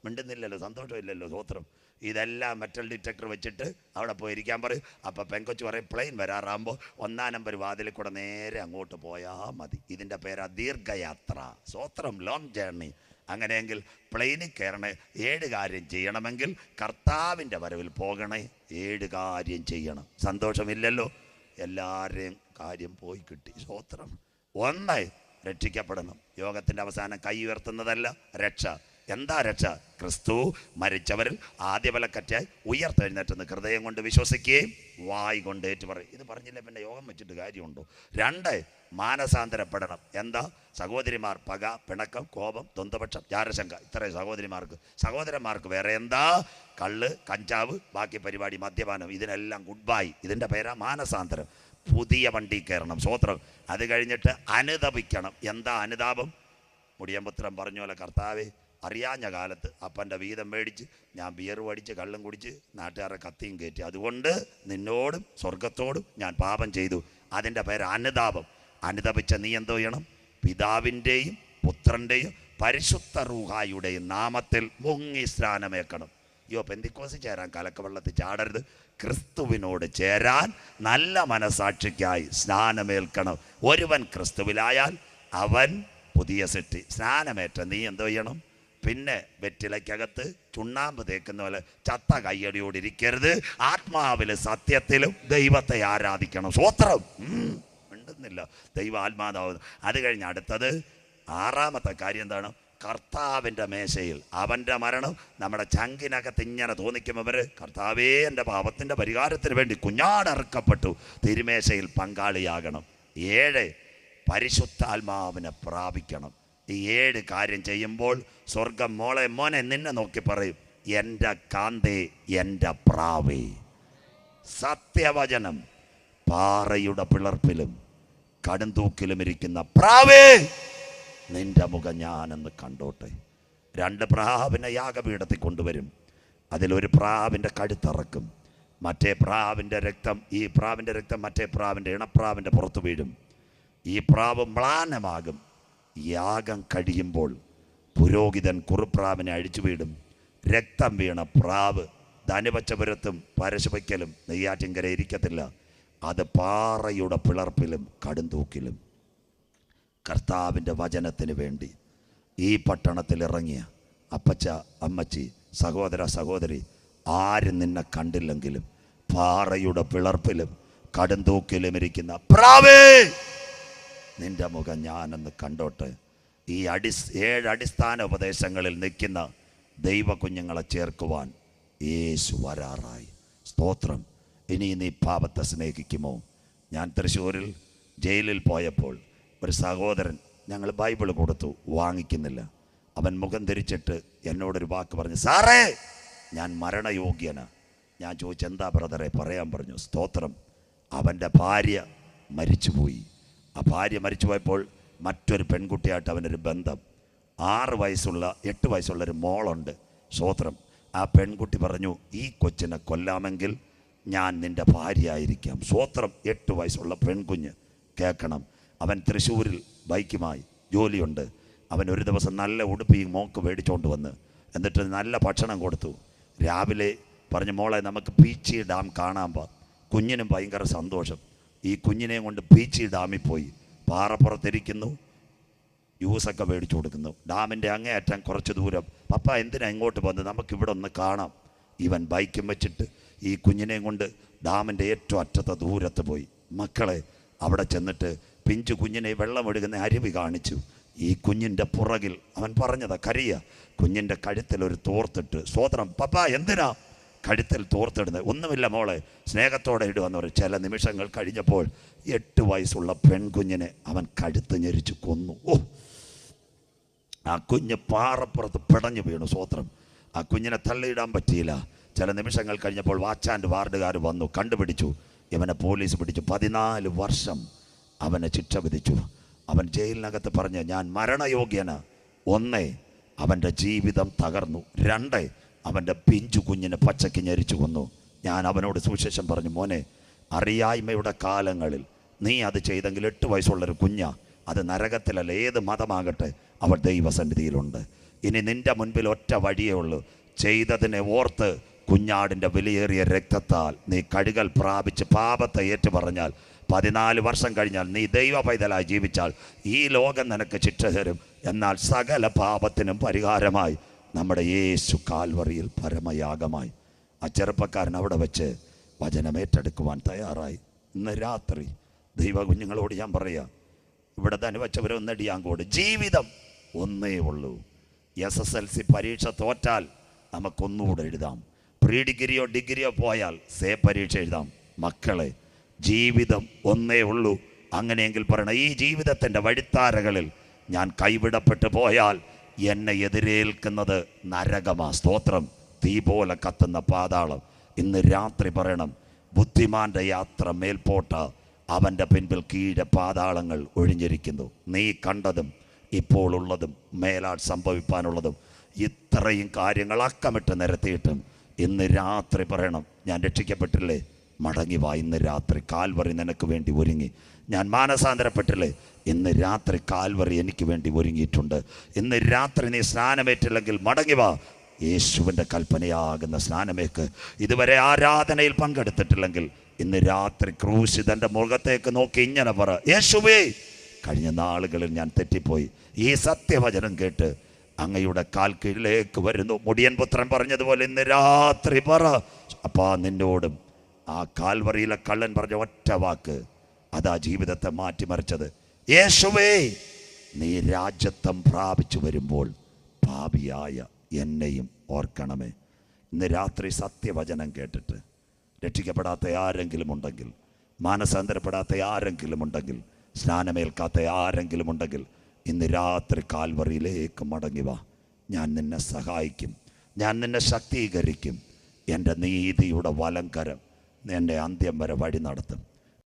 മിണ്ടുന്നില്ലല്ലോ, സന്തോഷമില്ലല്ലോ. സ്വോത്രം. ഇതെല്ലാം മെറ്റൽ ഡിറ്റക്ടർ വെച്ചിട്ട് അവിടെ പോയി ഇരിക്കാൻ പറയും. അപ്പോൾ പെങ്കൊച്ച് പറയും പ്ലെയിൻ വരാറാകുമ്പോൾ 1-ാം നമ്പർ വാതിലിൽ കൂടെ നേരെ അങ്ങോട്ട് പോയാൽ മതി. ഇതിൻ്റെ പേരാ ദീർഘയാത്ര. സ്വോത്രം, ലോങ് ജേർണി. അങ്ങനെയെങ്കിൽ പ്ലെയിനിൽ കയറണേ. 7 കാര്യം ചെയ്യണമെങ്കിൽ കർത്താവിൻ്റെ വരവിൽ പോകണേ. 7 കാര്യം ചെയ്യണം. സന്തോഷമില്ലല്ലോ, എല്ലാവരെയും കാര്യം പോയി കിട്ടി. സ്വോത്രം. 1, രക്ഷിക്കപ്പെടണം. യോഗത്തിൻ്റെ അവസാനം കൈ ഉയർത്തുന്നതല്ല രക്ഷ. എന്താ രക്ഷ? ക്രിസ്തു മരിച്ചവരിൽ ആദ്യഫലക്കറ്റായി ഉയർത്തെഴുന്നേറ്റെന്ന് ഹൃദയം കൊണ്ട് വിശ്വസിക്കുകയും വായ് കൊണ്ട് ഏറ്റു പറയും. ഇത് പറഞ്ഞില്ലേ പിന്നെ യോഗം വെച്ചിട്ട് കാര്യമുണ്ടോ? 2, മാനസാന്തരപ്പെടണം. എന്താ? സഹോദരിമാർ പക, പിണക്കം, കോപം, ദ്വന്ദ്വപക്ഷം, ജാരശങ്ക. ഇത്രയും സഹോദരിമാർക്ക്. സഹോദരന്മാർക്ക് വേറെ എന്താ? കള്ള്, കഞ്ചാവ്, ബാക്കി പരിപാടി, മദ്യപാനം. ഇതിനെല്ലാം ഗുഡ് ബൈ. ഇതിൻ്റെ പേരാ മാനസാന്തരം. പുതിയ വണ്ടി കയറണം. സ്വോത്രം. അത് കഴിഞ്ഞിട്ട് അനുതപിക്കണം. എന്താ അനുതാപം? മുടിയമ്പുത്രം പറഞ്ഞ പോലെ, കർത്താവേ, അറിയാഞ്ഞ കാലത്ത് അപ്പൻ്റെ വീതം മേടിച്ച് ഞാൻ ബിയർ പഠിച്ച് കള്ളും കുടിച്ച് നാട്ടുകാരെ കത്തിയും കയറ്റി. അതുകൊണ്ട് നിന്നോടും സ്വർഗത്തോടും ഞാൻ പാപം ചെയ്തു. അതിൻ്റെ പേര് അനുതാപം. അനുതപിച്ച നീ എന്തോ ചെയ്യണം? പിതാവിൻ്റെയും പുത്രൻ്റെയും പരിശുദ്ധ റൂഹായുടെയും നാമത്തിൽ മുങ്ങി സ്നാനമേക്കണം. അയ്യോ, പെന്തിക്കോസിൽ ചേരാൻ കലക്കവെള്ളത്തിൽ ചാടരുത്. ക്രിസ്തുവിനോട് ചേരാൻ നല്ല മനസാക്ഷിക്കായി സ്നാനമേൽക്കണം. ഒരുവൻ ക്രിസ്തുവിലായാൽ അവൻ പുതിയ സൃഷ്ടി. സ്നാനമേറ്റ നീ എന്തോ ചെയ്യണം? പിന്നെ വെറ്റിലയ്ക്കകത്ത് ചുണ്ണാമ്പ് തേക്കുന്ന പോലെ ചത്ത കയ്യടിയോടിരിക്കരുത്. ആത്മാവിലും സത്യത്തിലും ദൈവത്തെ ആരാധിക്കണം. സ്വോത്രം. മിണ്ടുന്നില്ല. ദൈവ ആത്മാതാവുന്നു. അത് കഴിഞ്ഞ് അടുത്തത് 6ാമത്തെ കാര്യം എന്താണ്? കർത്താവിൻ്റെ മേശയിൽ അവൻ്റെ മരണം നമ്മുടെ ചങ്കിനകത്ത് ഇങ്ങനെ തോന്നിക്കുമ്പോൾ കർത്താവേ, എൻ്റെ പാപത്തിൻ്റെ പരിഹാരത്തിന് വേണ്ടി കുഞ്ഞാടറുക്കപ്പെട്ടു. തിരുമേശയിൽ പങ്കാളിയാകണം. 7, പരിശുദ്ധാത്മാവിനെ പ്രാപിക്കണം. ഈ 7 കാര്യം ചെയ്യുമ്പോൾ സ്വർഗം മോളെ മോനെ നിന്നെ നോക്കി പറയും, എൻ്റെ കാന്തേ, എൻ്റെ പ്രാവേ. സത്യവചനം. പാറയുടെ പിളർപ്പിലും കടുംതൂക്കിലും ഇരിക്കുന്ന പ്രാവേ, നിന്റെ മുഖം ഞാനെന്ന് കണ്ടോട്ടെ. 2 പ്രാവിനെ യാഗപീഠത്തിൽ കൊണ്ടുവരും. അതിലൊരു പ്രാവിൻ്റെ കഴുത്തറക്കും. മറ്റേ പ്രാവിൻ്റെ രക്തം, ഈ പ്രാവിൻ്റെ രക്തം മറ്റേ പ്രാവിൻ്റെ ഇണപ്രാവിൻ്റെ പുറത്ത് വീഴും. ഈ പ്രാവ് മ്ലാനമാകും. യാഗം കഴിയുമ്പോൾ പുരോഹിതൻ കുറുപ്രാവിനെ അഴിച്ചു വീടും. രക്തം വീണ പ്രാവ് ധനുവച്ചപുരത്തും പരശുവയ്ക്കലും നെയ്യാറ്റിൻകര ഇരിക്കത്തില്ല. അത് പാറയുടെ പിളർപ്പിലും കടുംതൂക്കിലും. കർത്താവിൻ്റെ വചനത്തിന് വേണ്ടി ഈ പട്ടണത്തിൽ ഇറങ്ങിയ അപ്പച്ച, അമ്മച്ചി, സഹോദര, സഹോദരി, ആരും നിന്നെ കണ്ടില്ലെങ്കിലും പാറയുടെ പിളർപ്പിലും കടുംതൂക്കിലും ഇരിക്കുന്ന പ്രാവേ, നിന്റെ മുഖം ഞാനെന്ന് കണ്ടോട്ടെ. ഈ 7 അടിസ്ഥാന ഉപദേശങ്ങളിൽ നിൽക്കുന്ന ദൈവ കുഞ്ഞുങ്ങളെ ചേർക്കുവാൻ യേശു വരാറായി. സ്തോത്രം. ഇനി നീ പാപത്തെ സ്നേഹിക്കുമോ? ഞാൻ തൃശ്ശൂരിൽ ജയിലിൽ പോയപ്പോൾ ഒരു സഹോദരൻ, ഞങ്ങൾ ബൈബിൾ കൊടുത്തു, വാങ്ങിക്കുന്നില്ല. അവൻ മുഖം തിരിച്ചിട്ട് എന്നോടൊരു വാക്ക് പറഞ്ഞു, സാറേ, ഞാൻ മരണയോഗ്യനാ. ഞാൻ ചോദിച്ചു, എന്താ ബ്രദറെ പറയാൻ പറഞ്ഞു. സ്തോത്രം. അവൻ്റെ ഭാര്യ മരിച്ചുപോയി. ആ ഭാര്യ മരിച്ചു പോയപ്പോൾ മറ്റൊരു പെൺകുട്ടിയായിട്ട് അവനൊരു ബന്ധം. 8 വയസ്സുള്ളൊരു മോളുണ്ട്. സ്തോത്രം. ആ പെൺകുട്ടി പറഞ്ഞു, ഈ കൊച്ചിനെ കൊല്ലാമെങ്കിൽ ഞാൻ നിൻ്റെ ഭാര്യയായിരിക്കാം. സ്തോത്രം. 8 വയസ്സുള്ള പെൺകുഞ്ഞ്. കേൾക്കണം. അവൻ തൃശ്ശൂരിൽ ബൈക്കുമായി ജോലിയുണ്ട്. അവൻ ഒരു ദിവസം നല്ല ഉടുപ്പിയും മോക്ക് മേടിച്ചുകൊണ്ട് വന്ന് എന്നിട്ട് നല്ല ഭക്ഷണം കൊടുത്തു. രാവിലെ പറഞ്ഞു, മോളെ നമുക്ക് പീച്ചി ഡാം കാണാൻ പോ. കുഞ്ഞിനും ഭയങ്കര സന്തോഷം. ഈ കുഞ്ഞിനെയും കൊണ്ട് പീച്ചി ഡാമിൽ പോയി. പാറപ്പുറത്തിരിക്കുന്നു, ജ്യൂസൊക്കെ മേടിച്ചു കൊടുക്കുന്നു. ഡാമിൻ്റെ അങ്ങേയറ്റം കുറച്ച് ദൂരം. പപ്പ എന്തിനാ ഇങ്ങോട്ട് വന്ന്, നമുക്കിവിടെ ഒന്ന് കാണാം. ഇവൻ ബൈക്കും വെച്ചിട്ട് ഈ കുഞ്ഞിനെയും കൊണ്ട് ഡാമിൻ്റെ ഏറ്റവും അറ്റത്തെ ദൂരത്ത് പോയി. മക്കളെ, അവിടെ ചെന്നിട്ട് പിഞ്ചു കുഞ്ഞിനെ വെള്ളം ഒഴുകുന്ന അരുവി കാണിച്ചു. ഈ കുഞ്ഞിൻ്റെ പുറകിൽ അവൻ പറഞ്ഞതാ, കരയ, കുഞ്ഞിൻ്റെ കഴുത്തിൽ ഒരു തോർത്തിട്ട്, സ്വോത്രം, പപ്പ എന്തിനാ കഴുത്തിൽ തോർത്തിടുന്നത്? ഒന്നുമില്ല മോളെ, സ്നേഹത്തോടെ ഇടുവെന്ന് പറയും. ചില നിമിഷങ്ങൾ കഴിഞ്ഞപ്പോൾ 8 വയസ്സുള്ള പെൺകുഞ്ഞിനെ അവൻ കഴുത്ത് ഞെരിച്ച് കൊന്നു. ഓ, ആ കുഞ്ഞ് പാറപ്പുറത്ത് പിടഞ്ഞു വീണു. സ്വോത്രം. ആ കുഞ്ഞിനെ തള്ളിയിടാൻ പറ്റിയില്ല. ചില നിമിഷങ്ങൾ കഴിഞ്ഞപ്പോൾ വാച്ച് ആൻഡ് വാർഡുകാർ വന്നു, കണ്ടുപിടിച്ചു. ഇവനെ പോലീസ് പിടിച്ചു. 14 വർഷം അവനെ ശിക്ഷ വിധിച്ചു. അവൻ ജയിലിനകത്ത് പറഞ്ഞ്, ഞാൻ മരണയോഗ്യന്. 1, അവൻ്റെ ജീവിതം തകർന്നു. 2, അവൻ്റെ പിഞ്ചു കുഞ്ഞിനെ പച്ചയ്ക്ക് ഞെരിച്ചു കൊന്നു. ഞാൻ അവനോട് സുവിശേഷം പറഞ്ഞു, മോനെ, അറിയായ്മയുടെ കാലങ്ങളിൽ നീ അത് ചെയ്തെങ്കിൽ 8 വയസ്സുള്ളൊരു കുഞ്ഞാ, അത് നരകത്തിലല്ല, ഏത് മതമാകട്ടെ, അവൾ ദൈവസന്നിധിയിലുണ്ട്. ഇനി നിൻ്റെ മുൻപിൽ ഒറ്റ വഴിയേ ഉള്ളൂ. ചെയ്തതിനെ ഓർത്ത് കുഞ്ഞാടിൻ്റെ വിലയേറിയ രക്തത്താൽ നീ കഴുകൽ പ്രാപിച്ച് പാപത്തെ ഏറ്റു പറഞ്ഞാൽ 14 വർഷം കഴിഞ്ഞാൽ നീ ദൈവ പൈതലായി ജീവിച്ചാൽ ഈ ലോകം നിനക്ക് ശിക്ഷ തരും. എന്നാൽ സകല പാപത്തിനും പരിഹാരമായി നമ്മുടെ യേശു കാൽവറിയിൽ പരമയാഗമായി. ആ ചെറുപ്പക്കാരൻ അവിടെ വെച്ച് വചനമേറ്റെടുക്കുവാൻ തയ്യാറായി. ഇന്ന് രാത്രി ദൈവ കുഞ്ഞുങ്ങളോട് ഞാൻ പറയാം, ഇവിടെ തന്നെ വെച്ചവരൊന്ന് നെടിയാങ്കോട്, ജീവിതം ഒന്നേ ഉള്ളൂ. SSLC പരീക്ഷ തോറ്റാൽ നമുക്കൊന്നുകൂടെ എഴുതാം. പ്രീ ഡിഗ്രിയോ ഡിഗ്രിയോ പോയാൽ പരീക്ഷ എഴുതാം. മക്കളെ, ജീവിതം ഒന്നേ ഉള്ളൂ. അങ്ങനെയെങ്കിൽ പറയണം, ഈ ജീവിതത്തിൻ്റെ വഴിത്താരകളിൽ ഞാൻ കൈവിടപ്പെട്ടു പോയാൽ എന്നെ എതിരേൽക്കുന്നത് നരകമാ. സ്തോത്രം. തീ പോലെ കത്തുന്ന പാതാളം. ഇന്ന് രാത്രി പറയണം, ബുദ്ധിമാന്റെ യാത്ര മേൽപോട്ട, അവൻ്റെ പിൻപിൽ കീഴെ പാതാളങ്ങൾ ഒഴിഞ്ഞിരിക്കുന്നു. നീ കണ്ടതും ഇപ്പോൾ ഉള്ളതും മേലാൽ സംഭവിപ്പാനുള്ളതും ഇത്രയും കാര്യങ്ങൾ അക്കമിട്ട് നിരത്തിയിട്ടും ഇന്ന് രാത്രി പറയണം, ഞാൻ രക്ഷിക്കപ്പെട്ടില്ലേ, മടങ്ങി വാ. ഇന്ന് രാത്രി കാൽവറി നിനക്ക് വേണ്ടി ഒരുങ്ങി. ഞാൻ മാനസാന്തരപ്പെട്ടില്ലേ, ഇന്ന് രാത്രി കാൽവറി എനിക്ക് വേണ്ടി ഒരുങ്ങിയിട്ടുണ്ട്. ഇന്ന് രാത്രി നീ സ്നാനമേറ്റില്ലെങ്കിൽ മടങ്ങി വാ. യേശുവിൻ്റെ കൽപ്പനയാകുന്ന സ്നാനമേക്ക്. ഇതുവരെ ആരാധനയിൽ പങ്കെടുത്തിട്ടില്ലെങ്കിൽ ഇന്ന് രാത്രി ക്രൂശിതൻ്റെ മുഖത്തേക്ക് നോക്കി ഇങ്ങനെ പറ, യേശുവേ, കഴിഞ്ഞ നാളുകളിൽ ഞാൻ തെറ്റിപ്പോയി. ഈ സത്യവചനം കേട്ട് അങ്ങയുടെ കാൽ കീഴിലേക്ക് വരുന്നു. മുടിയൻ പുത്രൻ പറഞ്ഞതുപോലെ ഇന്ന് രാത്രി പറ, അപ്പാ നിന്നോടും. ആ കാൽവറിയിലെ കള്ളൻ പറഞ്ഞ ഒറ്റ വാക്ക് അതാ ജീവിതത്തെ മാറ്റിമറിച്ചത്. യേശുവേ, നീ രാജ്യത്വം പ്രാപിച്ചു വരുമ്പോൾ പാപിയായ എന്നെയും ഓർക്കണമേ. ഇന്ന് രാത്രി സത്യവചനം കേട്ടിട്ട് രക്ഷിക്കപ്പെടാത്ത ആരെങ്കിലും ഉണ്ടെങ്കിൽ, മാനസാന്തരപ്പെടാത്ത ആരെങ്കിലും ഉണ്ടെങ്കിൽ, സ്നാനമേൽക്കാത്ത ആരെങ്കിലും ഉണ്ടെങ്കിൽ ഇന്ന് രാത്രി കാൽവറിയിലേക്ക് മടങ്ങി വാ. ഞാൻ നിന്നെ സഹായിക്കും, ഞാൻ നിന്നെ ശക്തീകരിക്കും. എൻ്റെ നീതിയുടെ വലങ്കരം എൻ്റെ അന്ത്യം വരെ വഴി നടത്തും.